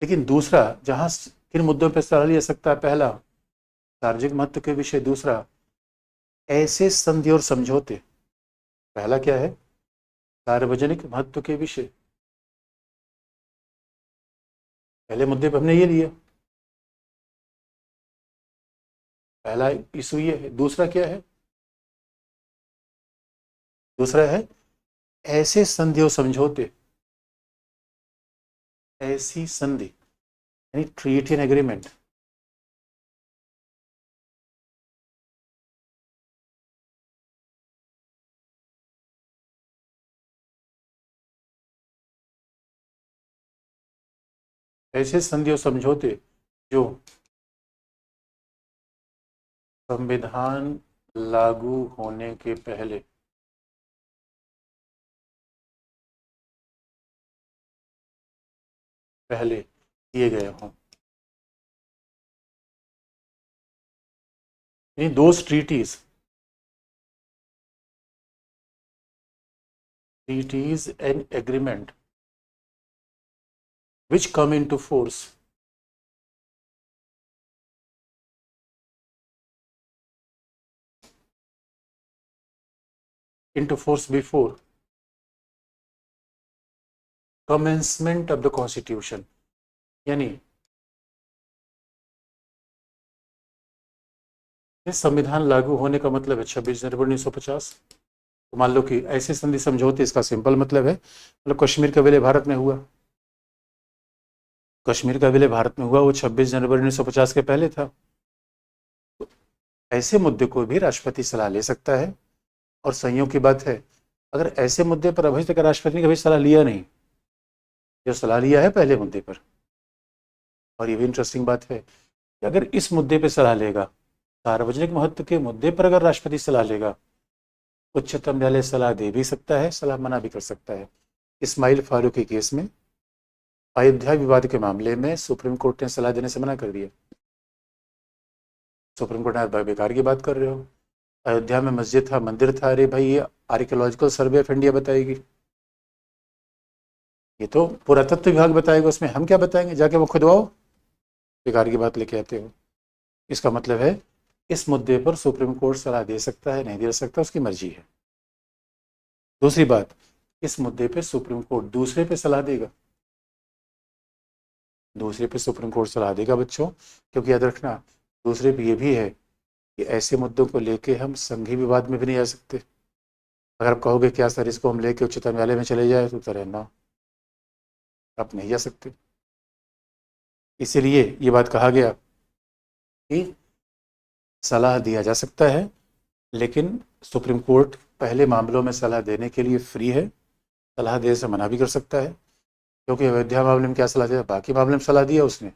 लेकिन दूसरा जहां किन मुद्दों पर सलाह लिया सकता है, पहला सार्वजनिक महत्व के विषय, दूसरा ऐसे संधि और समझौते, पहला क्या है सार्वजनिक महत्व के विषय, पहले मुद्दे पर हमने ये लिया, पहला इशू ये है। दूसरा क्या है, दूसरा है ऐसे संधि और समझौते, ऐसी संधि यानी ट्रीटी एंड एग्रीमेंट, ऐसे संधि और समझौते जो संविधान लागू होने के पहले पहले किए गए हों, यानी those treaties and agreement which come into force before commencement of the constitution, यानी संविधान लागू होने का मतलब है 26 जनवरी 1950। तो मान लो कि ऐसे संधि समझौते, इसका सिंपल मतलब है, मतलब कश्मीर का विलय भारत में हुआ, कश्मीर का विलय भारत में हुआ, वो 26 जनवरी 1950 के पहले था। तो ऐसे मुद्दे को भी राष्ट्रपति सलाह ले सकता है। और संयोग की बात है, अगर ऐसे मुद्दे पर अभी तक राष्ट्रपति ने कभी सलाह लिया नहीं, जो सलाह लिया है पहले मुद्दे पर। और ये भी इंटरेस्टिंग बात है कि अगर इस मुद्दे पर सलाह लेगा, सार्वजनिक महत्व के मुद्दे पर अगर राष्ट्रपति सलाह लेगा, उच्चतम न्यायालय सलाह दे भी सकता है, सलाह मना भी कर सकता है। इस्माइल फारूकी केस में, अयोध्या विवाद के मामले में सुप्रीम कोर्ट ने सलाह देने से मना कर दिया। सुप्रीम कोर्ट ने बेकार की बात कर रहे हो, अयोध्या में मस्जिद था, मंदिर था, अरे भाई ये आर्कियोलॉजिकल सर्वे ऑफ इंडिया बताएगी, ये तो पुरातत्व विभाग बताएगा, उसमें हम क्या बताएंगे, जाके वो खुदवाओ, बेकार की बात लेके आते हो। इसका मतलब है इस मुद्दे पर सुप्रीम कोर्ट सलाह दे सकता है, नहीं दे सकता, उसकी मर्जी है। दूसरी बात, इस मुद्दे पे सुप्रीम कोर्ट दूसरे पे सलाह देगा, दूसरे पे सुप्रीम कोर्ट सलाह देगा बच्चों, क्योंकि याद रखना दूसरे पे ये भी है कि ऐसे मुद्दों को लेके हम संघीय विवाद में भी नहीं आ सकते। अगर आप कहोगे क्या सर इसको हम लेके उच्चतम न्यायालय में चले जाए, तो उत्तर है ना, आप नहीं जा सकते। इसीलिए ये बात कहा गया कि सलाह दिया जा सकता है, लेकिन सुप्रीम कोर्ट पहले मामलों में सलाह देने के लिए फ्री है, सलाह देने से मना भी कर सकता है। क्योंकि अयोध्या मामले में क्या सलाह दिया, बाकी मामले में सलाह दिया उसने,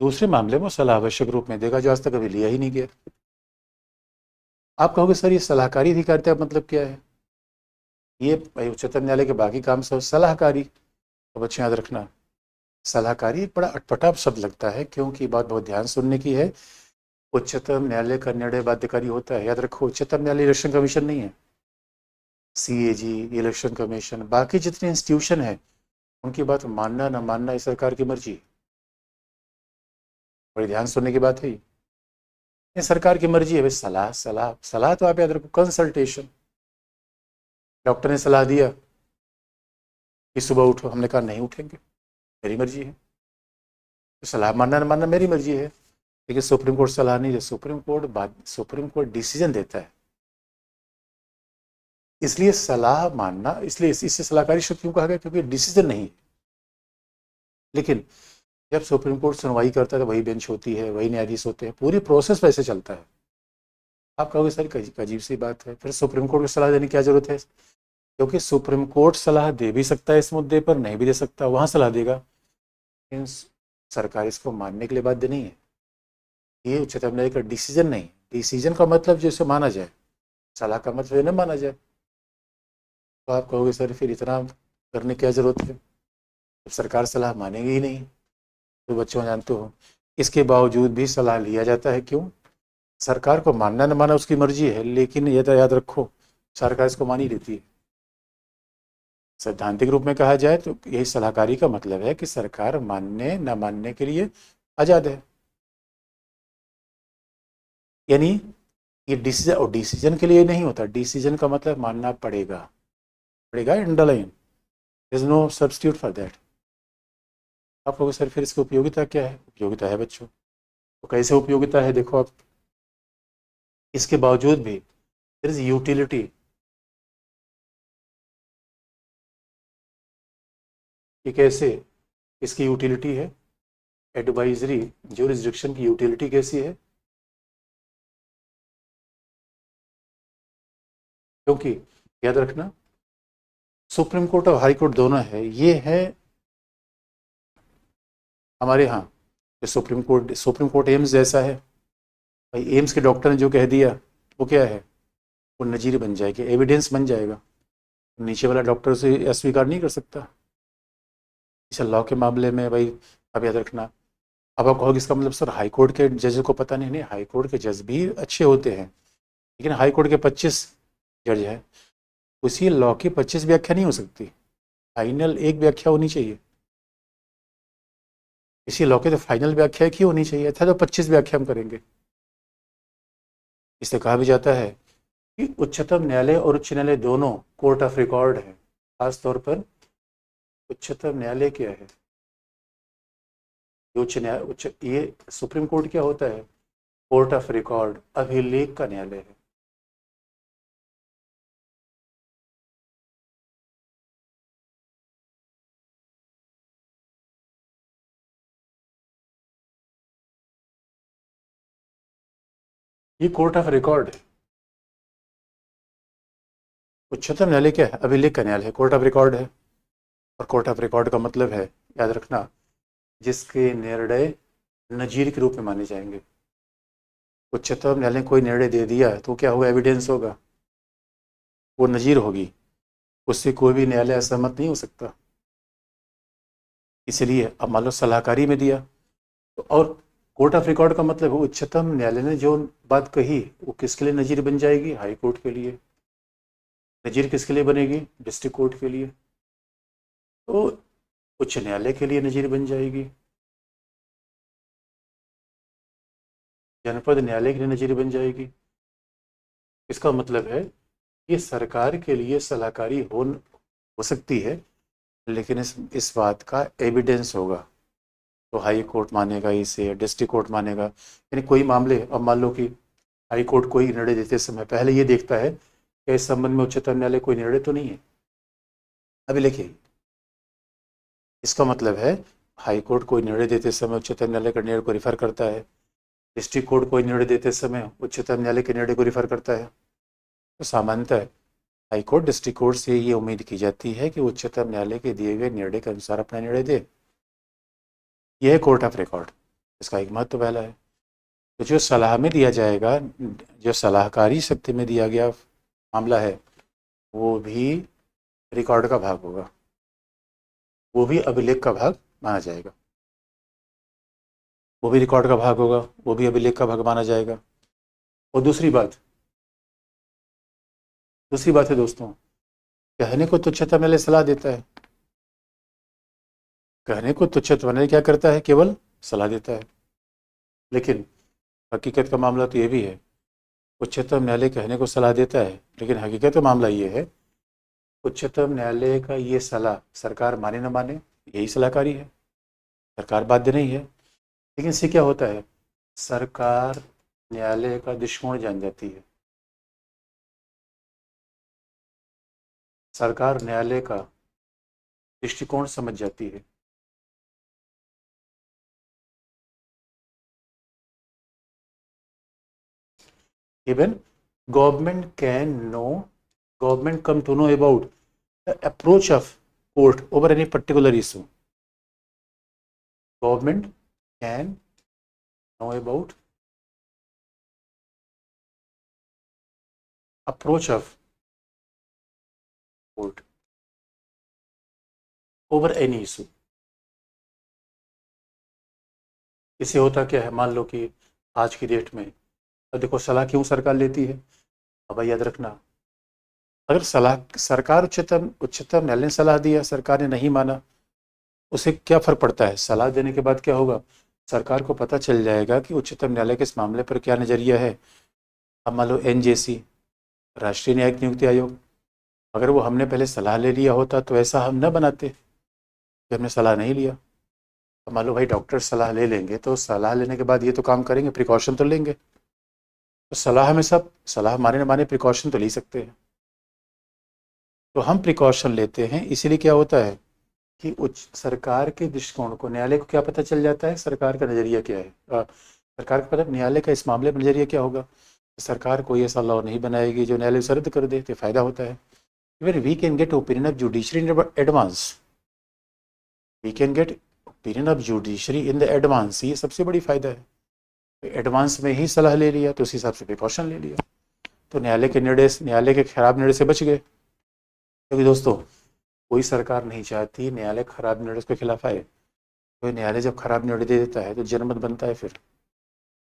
दूसरे मामले में सलाह आवश्यक रूप में देगा, जो आज तक कभी लिया ही नहीं गया। आप कहोगे सर ये सलाहकारी अधिकारिता मतलब क्या है, ये उच्चतम न्यायालय के बाकी काम सब सलाहकारी। तो बच्चों याद रखना, सलाहकारी एक बड़ा अटपटा शब्द लगता है, क्योंकि बात बहुत ध्यान सुनने की है। उच्चतम न्यायालय का निर्णय बाध्यकारी होता है, याद रखो, उच्चतम न्यायालय इलेक्शन कमीशन नहीं है, सीएजी, इलेक्शन कमीशन, बाकी जितने इंस्टीट्यूशन है उनकी बात मानना ना मानना इस सरकार की मर्जी। बड़ी ध्यान सुनने की बात है, ये सरकार की मर्जी है भाई। सलाह सलाह सलाह तो आप याद रखो, कंसल्टेशन। डॉक्टर ने सलाह दिया कि सुबह उठो, हमने कहा नहीं उठेंगे, मेरी मर्जी है, तो सलाह मानना ना मानना मेरी मर्जी है। लेकिन सुप्रीम कोर्ट सलाह नहीं दे, सुप्रीम कोर्ट डिसीजन देता है। इसलिए सलाह मानना, इसलिए इससे सलाहकारी शब्द क्यों कहा गया, क्योंकि डिसीजन नहीं है। लेकिन जब सुप्रीम कोर्ट सुनवाई करता है तो वही बेंच होती है, वही न्यायाधीश होते हैं, पूरी प्रोसेस वैसे चलता है। आप कहोगे सर अजीब सी बात है, फिर सुप्रीम कोर्ट को सलाह देने की क्या जरूरत है, क्योंकि सुप्रीम कोर्ट सलाह दे भी सकता है इस मुद्दे पर, नहीं भी दे सकता, वहां सलाह देगा, लेकिन सरकार इसको मानने के लिए बाध्य नहीं है। ये उच्चतम न्यायालय का डिसीजन नहीं, डिसीजन का मतलब जैसे माना जाए, सलाह का मतलब न माना जाए। तो आप कहोगे सर फिर इतना करने की क्या जरूरत है, जब सरकार सलाह मानेगी ही नहीं। तो बच्चों जानते हो, इसके बावजूद भी सलाह लिया जाता है, क्यों, सरकार को मानना न मानना उसकी मर्जी है, लेकिन ये तो याद रखो सरकार इसको मान ही लेती है। सैद्धांतिक रूप में कहा जाए तो यही सलाहकारी का मतलब है कि सरकार मानने न मानने के लिए आजाद है। यानी ये डिसीजन, और डिसीजन के लिए नहीं होता, डिसीजन का मतलब मानना पड़ेगा, पड़ेगा underline, is no substitute for that. आप लोग सर फिर इसकी उपयोगिता क्या है, उपयोगिता है बच्चों, तो कैसे उपयोगिता है देखो आप, इसके बावजूद भी देयर इज यूटिलिटी। ये कैसे, इसकी यूटिलिटी है, एडवाइजरी ज्यूरिसडिक्शन की यूटिलिटी कैसी है, क्योंकि याद रखना सुप्रीम कोर्ट और हाई कोर्ट दोनों है, ये है हमारे यहाँ, सुप्रीम कोर्ट एम्स जैसा है भाई। एम्स के डॉक्टर ने जो कह दिया वो क्या है, वो नजीर बन जाएगी, एविडेंस बन जाएगा, नीचे वाला डॉक्टर से अस्वीकार नहीं कर सकता। इस लॉ के मामले में भाई अब याद रखना, अब आप कहोगे इसका मतलब सर हाई कोर्ट के जज को पता नहीं। नहीं, हाई कोर्ट के जज भी अच्छे होते हैं, लेकिन हाई कोर्ट के 25 जज हैं, उसी लॉ की 25 व्याख्या नहीं हो सकती, फाइनल एक व्याख्या होनी चाहिए। इसी लॉ की तो फाइनल व्याख्या एक ही होनी चाहिए था, तो 25 व्याख्या हम करेंगे। इसलिए कहा भी जाता है कि उच्चतम न्यायालय और उच्च न्यायालय दोनों कोर्ट ऑफ रिकॉर्ड है। खासतौर पर उच्चतम न्यायालय क्या है, उच्च न्याय उच्च ये सुप्रीम कोर्ट क्या होता है, कोर्ट ऑफ रिकॉर्ड, अभिलेख का न्यायालय है। ये कोर्ट ऑफ रिकॉर्ड है। उच्चतम न्यायालय क्या है, अभिलेख का न्यायालय है, कोर्ट ऑफ रिकॉर्ड है। और कोर्ट ऑफ रिकॉर्ड का मतलब है, याद रखना, जिसके निर्णय नजीर के रूप में माने जाएंगे। उच्चतम न्यायालय ने कोई निर्णय दे दिया तो क्या होगा, एविडेंस होगा, वो नजीर होगी, उससे कोई भी न्यायालय असहमत नहीं हो सकता। इसलिए अब मान लो सलाहकारी में दिया तो, और कोर्ट ऑफ रिकॉर्ड का मतलब है उच्चतम न्यायालय ने जो बात कही वो किसके लिए नजीर बन जाएगी, हाई कोर्ट के लिए। नजीर किसके लिए बनेगी, डिस्ट्रिक्ट कोर्ट के लिए। तो उच्च न्यायालय के लिए नजीर बन जाएगी, जनपद न्यायालय के लिए नजीर बन जाएगी। इसका मतलब है ये सरकार के लिए सलाहकारी हो सकती है, लेकिन इस बात का एविडेंस होगा। तो हाई कोर्ट मानेगा इसे, डिस्ट्रिक्ट कोर्ट मानेगा। यानी कोई मामले, अब मान लो कि हाई कोर्ट कोई निर्णय देते समय पहले ये देखता है कि इस संबंध में उच्चतम न्यायालय कोई निर्णय तो नहीं है। अभी लिखिए, इसका मतलब है हाई कोर्ट कोई निर्णय देते समय उच्चतम न्यायालय का निर्णय को रिफर करता है, डिस्ट्रिक्ट कोर्ट कोई निर्णय देते समय उच्चतम न्यायालय के निर्णय को रिफर करता है। तो सामान्यतः हाई कोर्ट डिस्ट्रिक्ट कोर्ट से ये उम्मीद की जाती है कि उच्चतम न्यायालय के दिए हुए निर्णय के अनुसार अपना निर्णय दे। यह है कोर्ट ऑफ रिकॉर्ड, इसका एक महत्व पहला है। तो जो सलाह में दिया जाएगा, जो सलाहकारी शक्ति में दिया गया मामला है, वो भी रिकॉर्ड का भाग होगा, वो भी अभिलेख का भाग माना जाएगा। वो भी रिकॉर्ड का भाग होगा, वो भी अभिलेख का भाग माना जाएगा। और दूसरी बात है दोस्तों, कहने को तुच्छता न्यायालय सलाह देता है, कहने को तुच्छता न्यायालय क्या करता है, केवल सलाह देता है। लेकिन हकीकत का मामला तो ये भी है, उच्चतम न्यायालय कहने को सलाह देता है, लेकिन हकीकत का मामला ये है उच्चतम न्यायालय का ये सलाह सरकार माने न माने, यही सलाहकारी है, सरकार बाध्य नहीं है। लेकिन इससे क्या होता है, सरकार न्यायालय का दुश्मन जान जाती है, सरकार न्यायालय का दृष्टिकोण समझ जाती है। Even government can know, government come to know about the approach of court over any particular issue. Government can know about approach of court over any issue. इससे होता क्या है, मान लो कि आज की डेट में, अब देखो सलाह क्यों सरकार लेती है, अब याद रखना, अगर सलाह सरकार उच्चतम न्यायालय ने सलाह दिया, सरकार ने नहीं माना, उसे क्या फर्क पड़ता है, सलाह देने के बाद क्या होगा, सरकार को पता चल जाएगा कि उच्चतम न्यायालय के इस मामले पर क्या नजरिया है। अब मान लो एनजेसी, राष्ट्रीय न्यायिक नियुक्ति आयोग, अगर वो हमने पहले सलाह ले लिया होता तो ऐसा हम न बनाते कि हमने सलाह नहीं लिया। अब मान लो भाई डॉक्टर सलाह ले लेंगे, तो सलाह लेने के बाद ये तो काम करेंगे, प्रिकॉशन तो लेंगे। तो सलाह में सब, सलाह माने न माने प्रिकॉशन तो ले सकते हैं। तो हम प्रिकॉशन लेते हैं, इसीलिए क्या होता है कि उच्च सरकार के दृष्टिकोण को, न्यायालय को क्या पता चल जाता है, सरकार का नज़रिया क्या है, सरकार का मतलब न्यायालय का इस मामले में नज़रिया क्या होगा। सरकार कोई ऐसा लॉ नहीं बनाएगी जो न्यायालय से रद्द कर दे, तो फायदा होता है। Even we can get opinion of judiciary in advance, we can get opinion of judiciary in the advance, ये सबसे बड़ी फायदा है। एडवांस में ही सलाह ले लिया तो उस हिसाब से प्रिकॉशन ले लिया, तो न्यायालय के खराब निर्णय से बच गए। क्योंकि दोस्तों कोई सरकार नहीं चाहती न्यायालय खराब निर्णय के खिलाफ आए। कोई न्यायालय जब खराब निर्णय दे देता है तो जनमत बनता है। फिर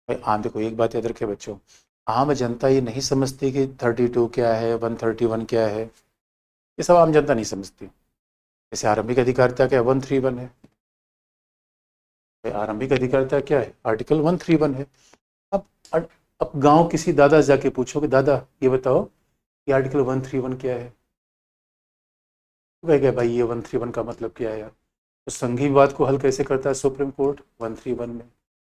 भाई आम देखो, एक बात याद रखे बच्चों, आम जनता ये नहीं समझती कि 32 क्या है, 131 क्या है, ये सब आम जनता नहीं समझती। जैसे आरंभिक अधिकारिता क्या 131 है, आरंभिक अधिकारिता क्या है, आर्टिकल 131 है। अब अब गांव किसी दादा से जाके पूछो कि दादा ये बताओ कि आर्टिकल 131 क्या है, तो कहेगा भाई ये 131 का मतलब क्या है यार। तो संघीय विवाद को हल कैसे करता है सुप्रीम कोर्ट, 131 में।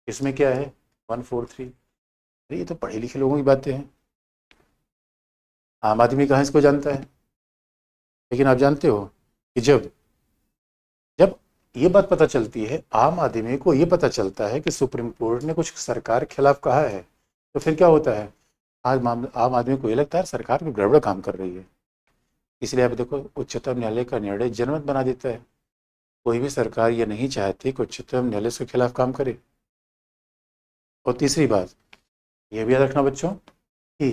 इसमें क्या है, 143। अरे ये तो पढ़े लिखे लोगों की बातें हैं, आम आदमी कहाँ इसको जानता है। लेकिन आप जानते हो कि जब जब ये बात पता चलती है, आम आदमी को ये पता चलता है कि सुप्रीम कोर्ट ने कुछ सरकार के खिलाफ कहा है, तो फिर क्या होता है, आज आम आदमी को ये लगता है सरकार भी गड़बड़ काम कर रही है। इसलिए आप देखो उच्चतम न्यायालय का निर्णय जनमत बना देता है। कोई भी सरकार ये नहीं चाहती कि उच्चतम न्यायालय के खिलाफ काम करे। और तीसरी बात ये भी याद रखना बच्चों कि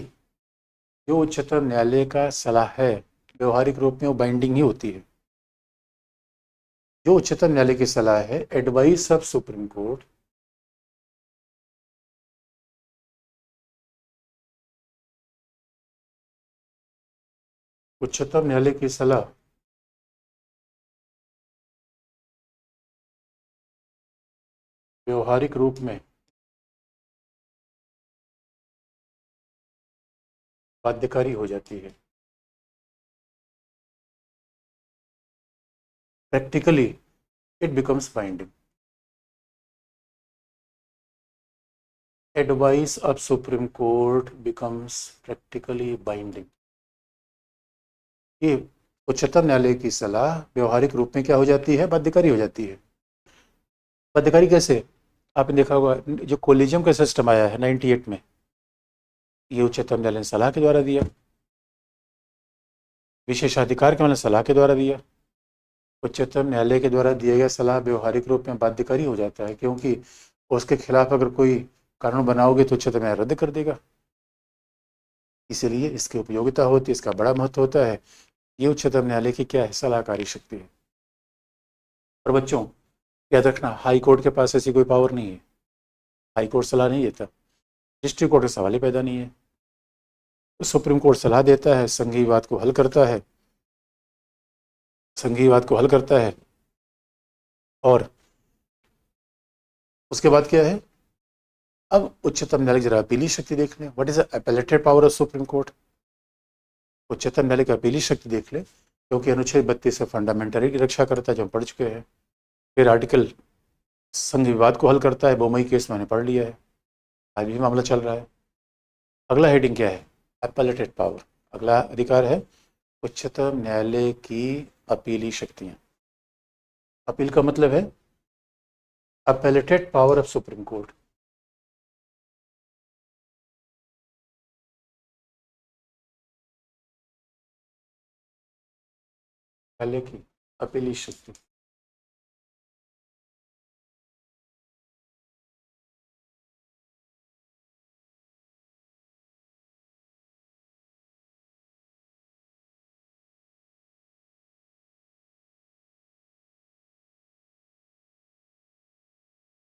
जो उच्चतम न्यायालय का सलाह है व्यवहारिक रूप में वो बाइंडिंग ही होती है। जो उच्चतम न्यायालय की सलाह है, एडवाइस ऑफ सुप्रीम कोर्ट, उच्चतम न्यायालय की सलाह व्यवहारिक रूप में बाध्यकारी हो जाती है। Practically it becomes binding. Advice of supreme court becomes practically binding. ये उच्चतम न्यायालय की सलाह व्यवहारिक रूप में क्या हो जाती है, बाध्यकारी हो जाती है। बाध्यकारी कैसे, आपने देखा होगा जो कोलिजियम का सिस्टम आया है 98 में, ये उच्चतम न्यायालय ने सलाह के द्वारा दिया। विशेषाधिकार के मतलब सलाह के द्वारा दिया। उच्चतम न्यायालय के द्वारा दिया गया सलाह व्यवहारिक रूप में बाध्यकारी हो जाता है, क्योंकि उसके खिलाफ अगर कोई कानून बनाओगे तो उच्चतम न्यायालय रद्द कर देगा। इसीलिए इसकी उपयोगिता होती है, इसका बड़ा महत्व होता है। ये उच्चतम न्यायालय की क्या है, सलाहकारी शक्ति है। और बच्चों याद रखना, हाई कोर्ट के पास ऐसी कोई पावर नहीं है, हाई कोर्ट सलाह नहीं देता, डिस्ट्रिक्ट कोर्ट का सवाल ही पैदा नहीं है। तो सुप्रीम कोर्ट सलाह देता है, संघीय विवाद को हल करता है, संघीय विवाद को हल करता है। और उसके बाद क्या है, अब उच्चतम न्यायालय जरा अपीली शक्ति देख लें, what is appellated power of supreme Court. उच्चतम न्यायालय की अपीली शक्ति देख ले, क्योंकि अनुच्छेद 32 से फंडामेंटल की रक्षा करता है, जो हम पढ़ चुके हैं। फिर आर्टिकल संघ विवाद को हल करता है, बोमई केस मैंने पढ़ लिया है, आज भी मामला चल रहा है। अगला हेडिंग क्या है, अपीलेटेड पावर। अगला अधिकार है उच्चतम न्यायालय की अपीली शक्तियां। अपील का मतलब है अपीलेटेड पावर ऑफ सुप्रीम कोर्ट। न्यायालय की अपीली शक्ति।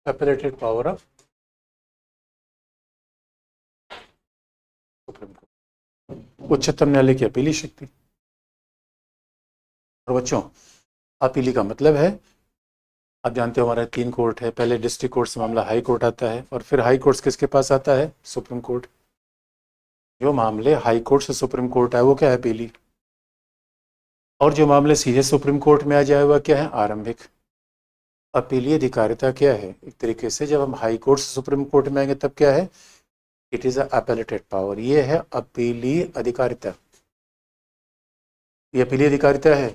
अपीलेटेड पावर ऑफ सुप्रीम कोर्ट, उच्चतम न्यायालय की अपीली शक्ति। और बच्चों अपीली का मतलब है, आप जानते हो हमारे 3 कोर्ट है, पहले डिस्ट्रिक्ट कोर्ट से मामला हाई कोर्ट आता है, और फिर हाई कोर्ट किसके पास आता है, सुप्रीम कोर्ट। जो मामले हाई कोर्ट से सुप्रीम कोर्ट आए वो क्या है, अपीली। और जो मामले सीधे सुप्रीम कोर्ट में आ जाए वह क्या है, आरंभिक। अपीली अधिकारिता क्या है, एक तरीके से जब हम हाई कोर्ट से सुप्रीम कोर्ट में आएंगे तब क्या है, इट इज अपीलेटेड पावर, ये है अपीली अधिकारिता, ये अपीली अधिकारिता है।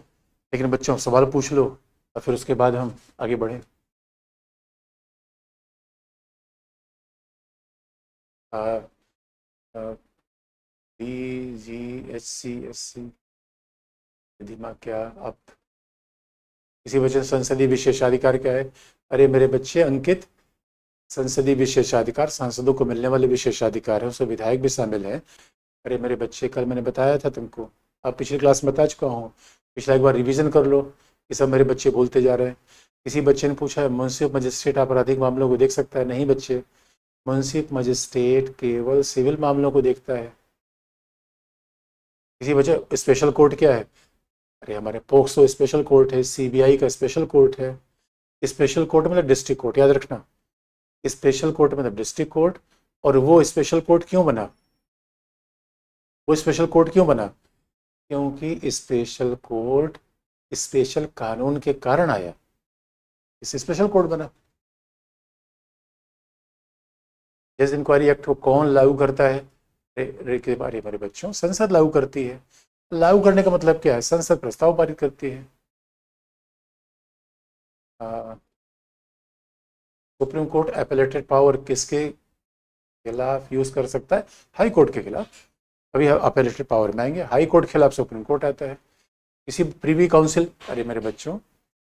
लेकिन बच्चों सवाल पूछ लो और फिर उसके बाद हम आगे बढ़े। BGHC दिमाग क्या, आप इसी वजह से संसदीय विशेषाधिकार क्या है। अरे मेरे बच्चे अंकित, संसदीय विशेषाधिकार सांसदों को मिलने वाले विशेषाधिकार है, उसमें विधायक भी शामिल है। अरे मेरे बच्चे कल मैंने बताया था तुमको, आप पिछली क्लास में बता चुका हूँ, पिछला एक बार रिवीजन कर लो, ये सब मेरे बच्चे बोलते जा रहे हैं। किसी बच्चे ने पूछा है म्युनिसिपल मजिस्ट्रेट आपराधिक मामलों को देख सकता है? नहीं बच्चे, म्युनिसिपल मजिस्ट्रेट केवल सिविल मामलों को देखता है। किसी बच्चे स्पेशल कोर्ट क्या है? अरे हमारे पोक्सो स्पेशल कोर्ट है, सीबीआई का स्पेशल कोर्ट है। स्पेशल कोर्ट मतलब डिस्ट्रिक्ट कोर्ट, याद रखना। स्पेशल कोर्ट मतलब डिस्ट्रिक्ट कोर्ट। और वो स्पेशल कोर्ट क्यों बना? वो स्पेशल कोर्ट क्यों बना? क्योंकि स्पेशल कोर्ट स्पेशल कानून के कारण आया, इस स्पेशल कोर्ट बना। जज इंक्वायरी एक्ट को कौन लागू करता है? के बारे हमारे बच्चों, संसद लागू करती है। लागू करने का मतलब क्या है? संसद प्रस्ताव पारित करती है। सुप्रीम कोर्ट एपेलेटेड पावर किसके खिलाफ यूज कर सकता है? हाई कोर्ट के खिलाफ। अभी अपेलेटेड पावर में आएंगे। हाई कोर्ट के खिलाफ सुप्रीम कोर्ट आता है। किसी प्रीवी काउंसिल, अरे मेरे बच्चों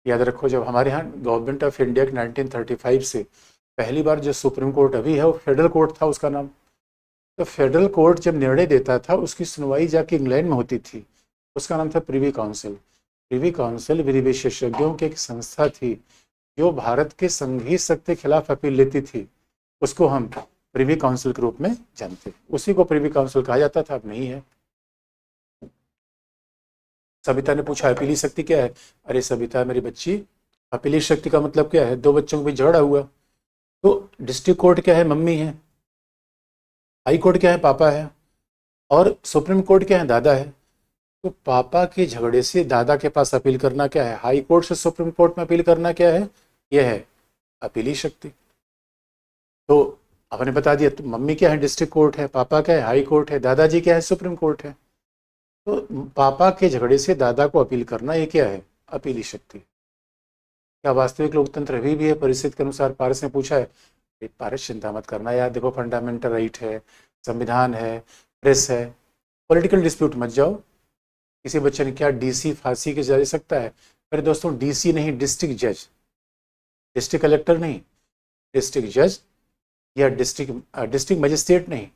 याद रखो, जब हमारे यहाँ गवर्नमेंट ऑफ इंडिया के 1935 से पहली बार जो सुप्रीम कोर्ट अभी है वो फेडरल कोर्ट था उसका नाम। तो फेडरल कोर्ट जब निर्णय देता था उसकी सुनवाई जाके इंग्लैंड में होती थी, उसका नाम था प्रीवी काउंसिल। प्रीवी काउंसिल विधि विशेषज्ञों की एक संस्था थी जो भारत के संघीय शक्ति के खिलाफ अपील लेती थी। उसको हम प्रीवी काउंसिल के रूप में जानते, उसी को प्रीवी काउंसिल कहा जाता था, अब नहीं है। सविता ने पूछा अपीली शक्ति क्या है? अरे सविता मेरी बच्ची, अपीली शक्ति का मतलब क्या है? दो बच्चों के बीच झगड़ा हुआ तो डिस्ट्रिक्ट कोर्ट क्या है? मम्मी है। हाई कोर्ट क्या है? पापा है। और सुप्रीम कोर्ट क्या है? दादा है। तो पापा के झगड़े से दादा के पास अपील करना क्या है? हाई कोर्ट से सुप्रीम कोर्ट में अपील करना क्या है? यह है अपीली शक्ति। तो आपने बता दिया, तो मम्मी क्या है? डिस्ट्रिक्ट कोर्ट है। पापा क्या है? हाई कोर्ट है। दादाजी क्या है? सुप्रीम कोर्ट है। तो पापा के झगड़े से दादा को अपील करना, ये क्या है? अपीली शक्ति। क्या वास्तविक लोकतंत्र अभी भी है परिस्थिति के अनुसार? पारस ने पूछा है। पारस चिंता मत करना यार, देखो फंडामेंटल राइट है, संविधान है, प्रेस है, पॉलिटिकल डिस्प्यूट मत जाओ। किसी बच्चे ने क्या डीसी फांसी की सजा दे सकता है? अरे दोस्तों डीसी नहीं, डिस्ट्रिक्ट जज, डिस्ट्रिक्ट कलेक्टर नहीं, डिस्ट्रिक्ट जज या डिस्ट्रिक्ट मजिस्ट्रेट नहीं,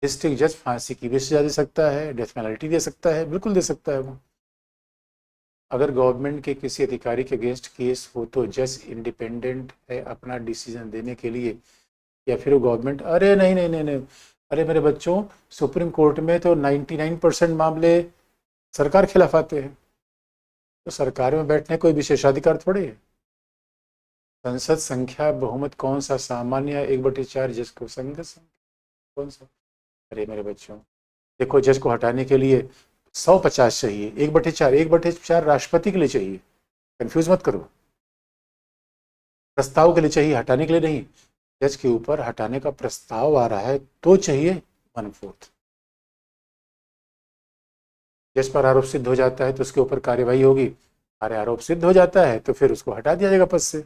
डिस्ट्रिक्ट जज फांसी की भी सजा दे सकता है, डेथ पेनल्टी दे सकता है, बिल्कुल दे सकता है वो। अगर गवर्नमेंट के किसी अधिकारी के अगेंस्ट केस हो तो जज इंडिपेंडेंट है अपना डिसीजन देने के लिए, या फिर वो गवर्नमेंट? अरे नहीं नहीं नहीं नहीं, अरे मेरे बच्चों सुप्रीम कोर्ट में तो 99% मामले सरकार खिलाफ आते हैं, तो सरकार में बैठने कोई विशेषाधिकार थोड़े है। संसद संख्या बहुमत कौन सा? सामान्य 1/4 जिसको संघ कौन सा? अरे मेरे बच्चों देखो, जज को हटाने के लिए 150 चाहिए, 1/4, 1/4 राष्ट्रपति के लिए चाहिए, कंफ्यूज मत करो। प्रस्ताव के लिए चाहिए, हटाने के लिए नहीं। जज के ऊपर हटाने का प्रस्ताव आ रहा है तो चाहिए 1/4। जज पर आरोप सिद्ध हो जाता है तो उसके ऊपर कार्यवाही होगी। अरे आरोप सिद्ध हो जाता है तो फिर उसको हटा दिया जाएगा पद से।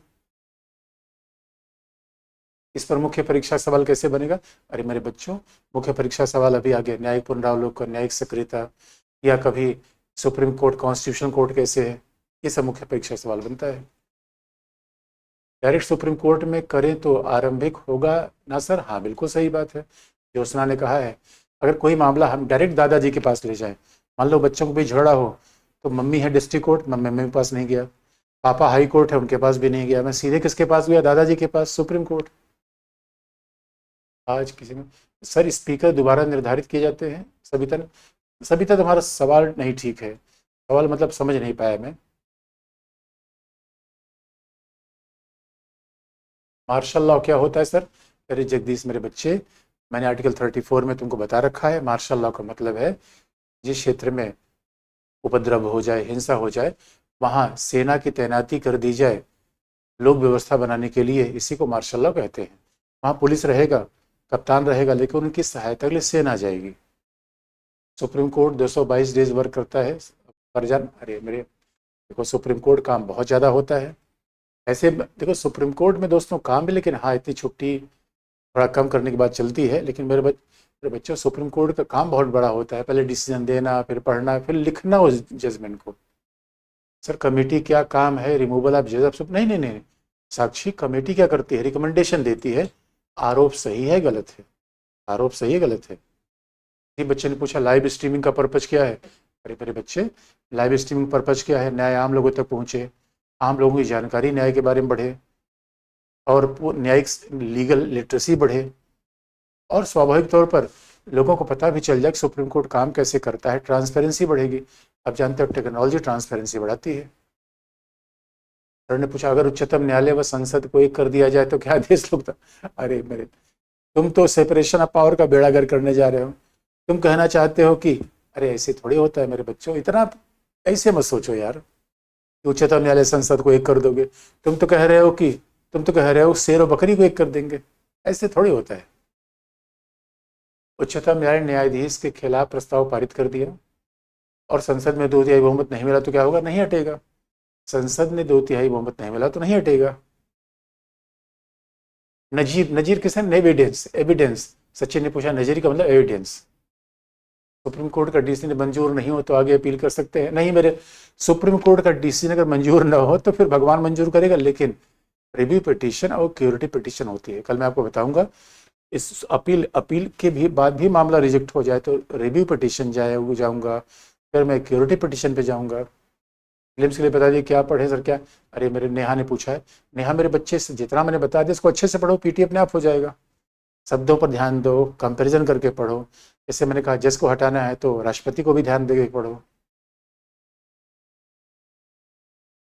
इस पर मुख्य परीक्षा सवाल कैसे बनेगा? अरे मेरे बच्चों मुख्य परीक्षा सवाल अभी आगे, न्यायिक पुनरावलोकन, न्यायिक सक्रियता, या कभी सुप्रीम कोर्ट कॉन्स्टिट्यूशनल कोर्ट कैसे है, ये सब मुख्य परीक्षा सवाल बनता है। डायरेक्ट सुप्रीम कोर्ट में करें तो आरंभिक होगा ना सर? हाँ बिल्कुल सही बात है, ज्योत्सना ने कहा है। अगर कोई मामला हम डायरेक्ट दादाजी के पास ले जाएं, मान लो बच्चों को भी झगड़ा हो, तो मम्मी है डिस्ट्रिक्ट कोर्ट, मम्मी के पास नहीं गया, पापा हाई कोर्ट है उनके पास भी नहीं गया, मैं सीधे किसके पास गया? दादाजी के पास, सुप्रीम कोर्ट। आज किसी में सर स्पीकर दोबारा निर्धारित किए जाते हैं? सबिता तुम्हारा सवाल नहीं ठीक है, सवाल मतलब समझ नहीं पाया मैं। मार्शल लॉ क्या होता है सर? अरे जगदीश मेरे बच्चे, मैंने आर्टिकल 34 में तुमको बता रखा है। मार्शल लॉ का मतलब है जिस क्षेत्र में उपद्रव हो जाए, हिंसा हो जाए, वहाँ सेना की तैनाती कर दी जाए लोक व्यवस्था बनाने के लिए, इसी को मार्शल लॉ कहते हैं। वहाँ पुलिस रहेगा, कप्तान रहेगा, लेकिन उनकी सहायता के लिए सेना जाएगी। सुप्रीम कोर्ट 222 डेज वर्क करता है पर जान। अरे मेरे देखो सुप्रीम कोर्ट काम बहुत ज़्यादा होता है। ऐसे देखो सुप्रीम कोर्ट में दोस्तों काम भी, लेकिन हाँ इतनी छुट्टी थोड़ा कम करने की बात चलती है, लेकिन मेरे बच्चों सुप्रीम कोर्ट का काम बहुत बड़ा होता है। पहले डिसीजन देना, फिर पढ़ना, फिर लिखना उस जजमेंट को। सर कमेटी क्या काम है? रिमूवल ऑफ जज ऑफ नहीं नहीं नहीं, साक्षी कमेटी क्या करती है? रिकमेंडेशन देती है। आरोप सही है गलत है? आरोप सही है गलत है? किसी बच्चे ने पूछा लाइव स्ट्रीमिंग का पर्पज क्या है? अरे मेरे बच्चे लाइव स्ट्रीमिंग पर्पज क्या है? न्याय आम लोगों तक पहुंचे, आम लोगों की जानकारी न्याय के बारे में बढ़े और न्यायिक लीगल लिटरेसी बढ़े और स्वाभाविक तौर पर लोगों को पता भी चल जाए कि सुप्रीम कोर्ट काम कैसे करता है, ट्रांसपेरेंसी बढ़ेगी। अब जानते हो टेक्नोलॉजी ट्रांसपेरेंसी बढ़ाती है। सर ने पूछा अगर उच्चतम न्यायालय व संसद को एक कर दिया जाए तो क्या देश लोग अरे मेरे, तुम तो सेपरेशन ऑफ पावर का बेड़ागर करने जा रहे हो। तुम कहना चाहते हो कि अरे ऐसे थोड़ी होता है मेरे बच्चों, इतना ऐसे मत सोचो यार कि उच्चतम न्यायालय संसद को एक कर दोगे। तुम तो कह रहे हो शेर और बकरी को एक कर देंगे, ऐसे थोड़ी होता है। उच्चतम न्यायालय न्यायाधीश के खिलाफ प्रस्ताव पारित कर दिया और संसद में 2/3 बहुमत नहीं मिला तो क्या होगा? नहीं हटेगा। संसद में 2/3 बहुमत नहीं मिला तो नहीं हटेगा। नजीर, नजीर किसे? Evidence, evidence. सचिन ने पूछा नजीर का मतलब एविडेंस। सुप्रीम कोर्ट का डिसीजन मंजूर नहीं हो तो आगे अपील कर सकते हैं? नहीं मेरे, सुप्रीम कोर्ट का डिसीजन अगर मंजूर ना हो तो फिर भगवान मंजूर करेगा, लेकिन रिव्यू पिटीशन और क्यूरिटी पिटीशन होती है। कल मैं आपको बताऊंगा इस अपील के भी बाद भी मामला रिजेक्ट हो जाए तो रिव्यू पिटीशन जाऊंगा, फिर मैं क्यूरिटी पिटीशन पे जाऊंगा। फिल्म के लिए बता दिए क्या पढ़े सर? क्या? अरे मेरे नेहा ने पूछा है। नेहा मेरे बच्चे से जितना मैंने बता दिया इसको अच्छे से पढ़ो, पीटी अपने आप हो जाएगा। शब्दों पर ध्यान दो, कंपैरिजन करके पढ़ो। जैसे मैंने कहा जज को हटाना है तो राष्ट्रपति को भी ध्यान दे के पढ़ो।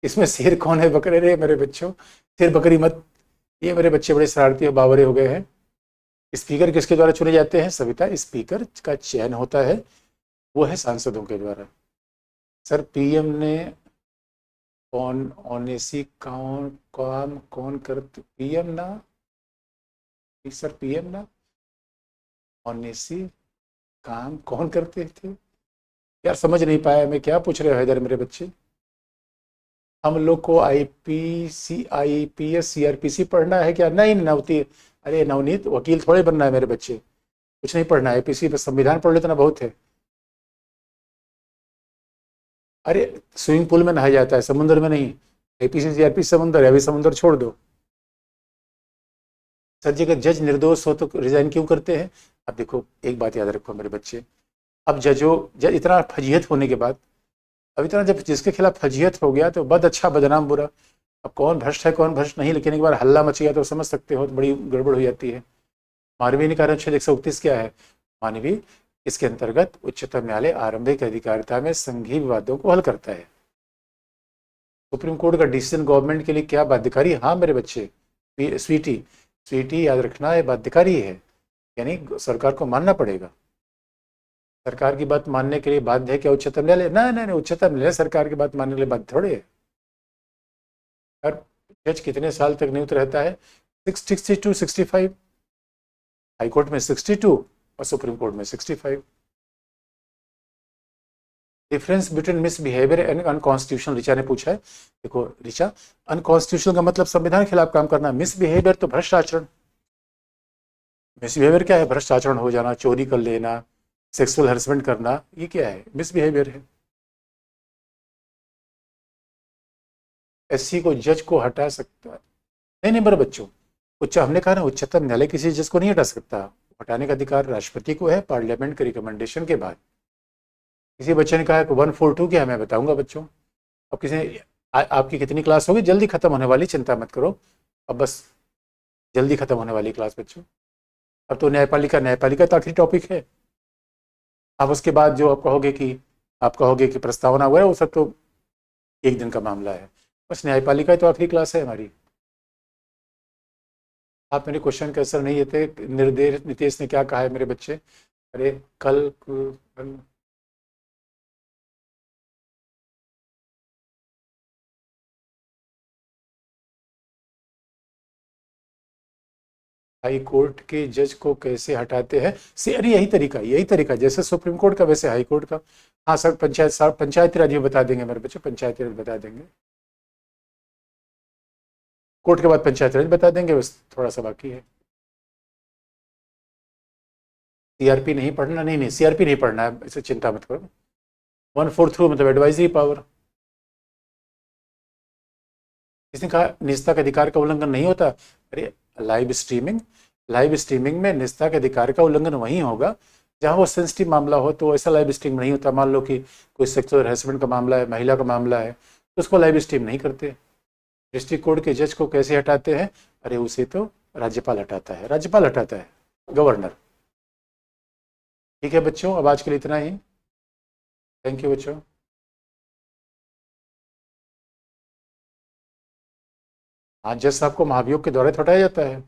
इसमें शेर कौन है बकरे? रे मेरे बच्चों, शेर बकरी मत। ये मेरे बच्चे बड़े शरारती और बावरे हो गए हैं। स्पीकर किसके द्वारा चुने जाते हैं सविता? स्पीकर का चयन होता है वो है सांसदों के द्वारा। सर पीएम ने कौन ऑनेसी कौन काम कौन करते? पीएम ना सर, पीएम ना ऑनेसी काम कौन करते थे यार? समझ नहीं पाया मैं, क्या पूछ रहे हो इधर मेरे बच्चे? हम लोग को आईपीसी आईपीएस सीआरपीसी पढ़ना है क्या? नहीं नवती, अरे नवनीत वकील थोड़े बनना है मेरे बच्चे, कुछ नहीं पढ़ना है। आईपीसी बस संविधान पढ़ लेते ना बहुत है। अरे स्विमिंग पूल में नहाया जाता है, समुद्र में नहीं। आईपीसी सीआरपीसी समुद्र है, अभी समुद्र छोड़ दो। सर जी अगर जज निर्दोष हो तो रिजाइन क्यों करते हैं? अब देखो एक बात याद रखो मेरे बच्चे, अब जज इतना फजीहत होने के बाद, अब इतना जब जिसके खिलाफ फजीहत हो गया तो बद अच्छा बदनाम बुरा। अब कौन भ्रष्ट है कौन भ्रष्ट नहीं, लेकिन एक बार हल्ला मच गया तो समझ सकते हो तो बड़ी गड़बड़ हो जाती है। मानवीय ने कारण 629 क्या है? मानवीय इसके अंतर्गत उच्चतम न्यायालय आरंभिक अधिकारिता में संघीय विवादों को हल करता है। सुप्रीम कोर्ट का डिसीजन गवर्नमेंट के लिए क्या बाध्यकारी? हाँ मेरे बच्चे, स्वीटी स्वीटी याद रखना है, बाध्यकारी है, यानी सरकार को मानना पड़ेगा। सरकार की बात मानने के लिए बाध्य है क्या उच्चतम न्यायालय? नहीं नहीं नहीं, उच्चतम न्यायालय सरकार की बात मानने के लिए बाध्य थोड़े है। हर जज कितने साल तक नियुक्त रहता है? 62 65। हाईकोर्ट में 62 और सुप्रीम कोर्ट में 65। Difference between misbehaviour and unconstitutional, Richa ने पूछा है। देखो रिचा, अनकॉन्स्टिट्यूशनल का मतलब संविधान के खिलाफ काम करना, मिसबिहेवियर तो भ्रष्ट आचरण। मिसबिहेवियर क्या है? भ्रष्ट आचरण हो जाना, चोरी कर लेना, सेक्सुअल हरेसमेंट करना, ये क्या है? मिसबिहेवियर है। एससी को जज को हटा सकता है? नहीं नहीं मेरे बच्चों, हमने कहा ना उच्चतम न्यायालय किसी जज को नहीं हटा सकता। हटाने का अधिकार राष्ट्रपति को है पार्लियामेंट के रिकमेंडेशन के बाद। किसी बच्चे ने कहा है 142 क्या है, मैं बताऊंगा बच्चों। अब किसी ने आपकी कितनी क्लास होगी? जल्दी खत्म होने वाली, चिंता मत करो, अब बस जल्दी खत्म होने वाली क्लास बच्चों। अब तो न्यायपालिका, न्यायपालिका तो आखिरी टॉपिक है। अब उसके बाद जो आप कहोगे कि प्रस्तावना हुआ है वो सब तो एक दिन का मामला है, बस न्यायपालिका तो आखिरी क्लास है हमारी। आप मेरे क्वेश्चन के आंसर नहीं देते। निर्देश नीतीश ने क्या कहा है मेरे बच्चे? अरे कल हाई कोर्ट के जज को कैसे हटाते हैं? अरे यही तरीका जैसे सुप्रीम कोर्ट का वैसे हाई कोर्ट का। हाँ सर, पंचायती राज में बता देंगे मेरे बच्चे, पंचायती राज बता देंगे। कोर्ट के बाद पंचायती राज बता देंगे, बस थोड़ा सा बाकी है। सीआरपी नहीं पढ़ना? नहीं नहीं सीआरपी नहीं पढ़ना है, इसे चिंता मत करो। 1/4 मतलब एडवाइजरी पावर। किसने कहा निजता के अधिकार का उल्लंघन नहीं होता? अरे लाइव स्ट्रीमिंग में निजता के अधिकार का उल्लंघन वहीं होगा जहां वो सेंसिटिव मामला हो, तो ऐसा लाइव स्ट्रीम नहीं होता। मान लो कि कोई सेक्सुअल हैरेसमेंट का मामला है, महिला का मामला है, तो उसको लाइव स्ट्रीम नहीं करते। डिस्ट्रिक्ट कोर्ट के जज को कैसे हटाते हैं? अरे उसे तो राज्यपाल हटाता है, राज्यपाल हटाता है, गवर्नर। ठीक है बच्चों, अब आज के लिए इतना ही। थैंक यू बच्चों। हाँ, जज साहब को महाभियोग के दौरे तो हटाया जाता है।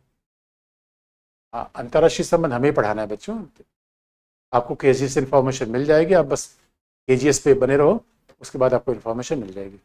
हाँ, अंतर्राष्ट्रीय संबंध हमें पढ़ाना है बच्चों। आपको केजीएस इन्फॉर्मेशन मिल जाएगी, आप बस केजीएस पे बने रहो, उसके बाद आपको इन्फॉर्मेशन मिल जाएगी।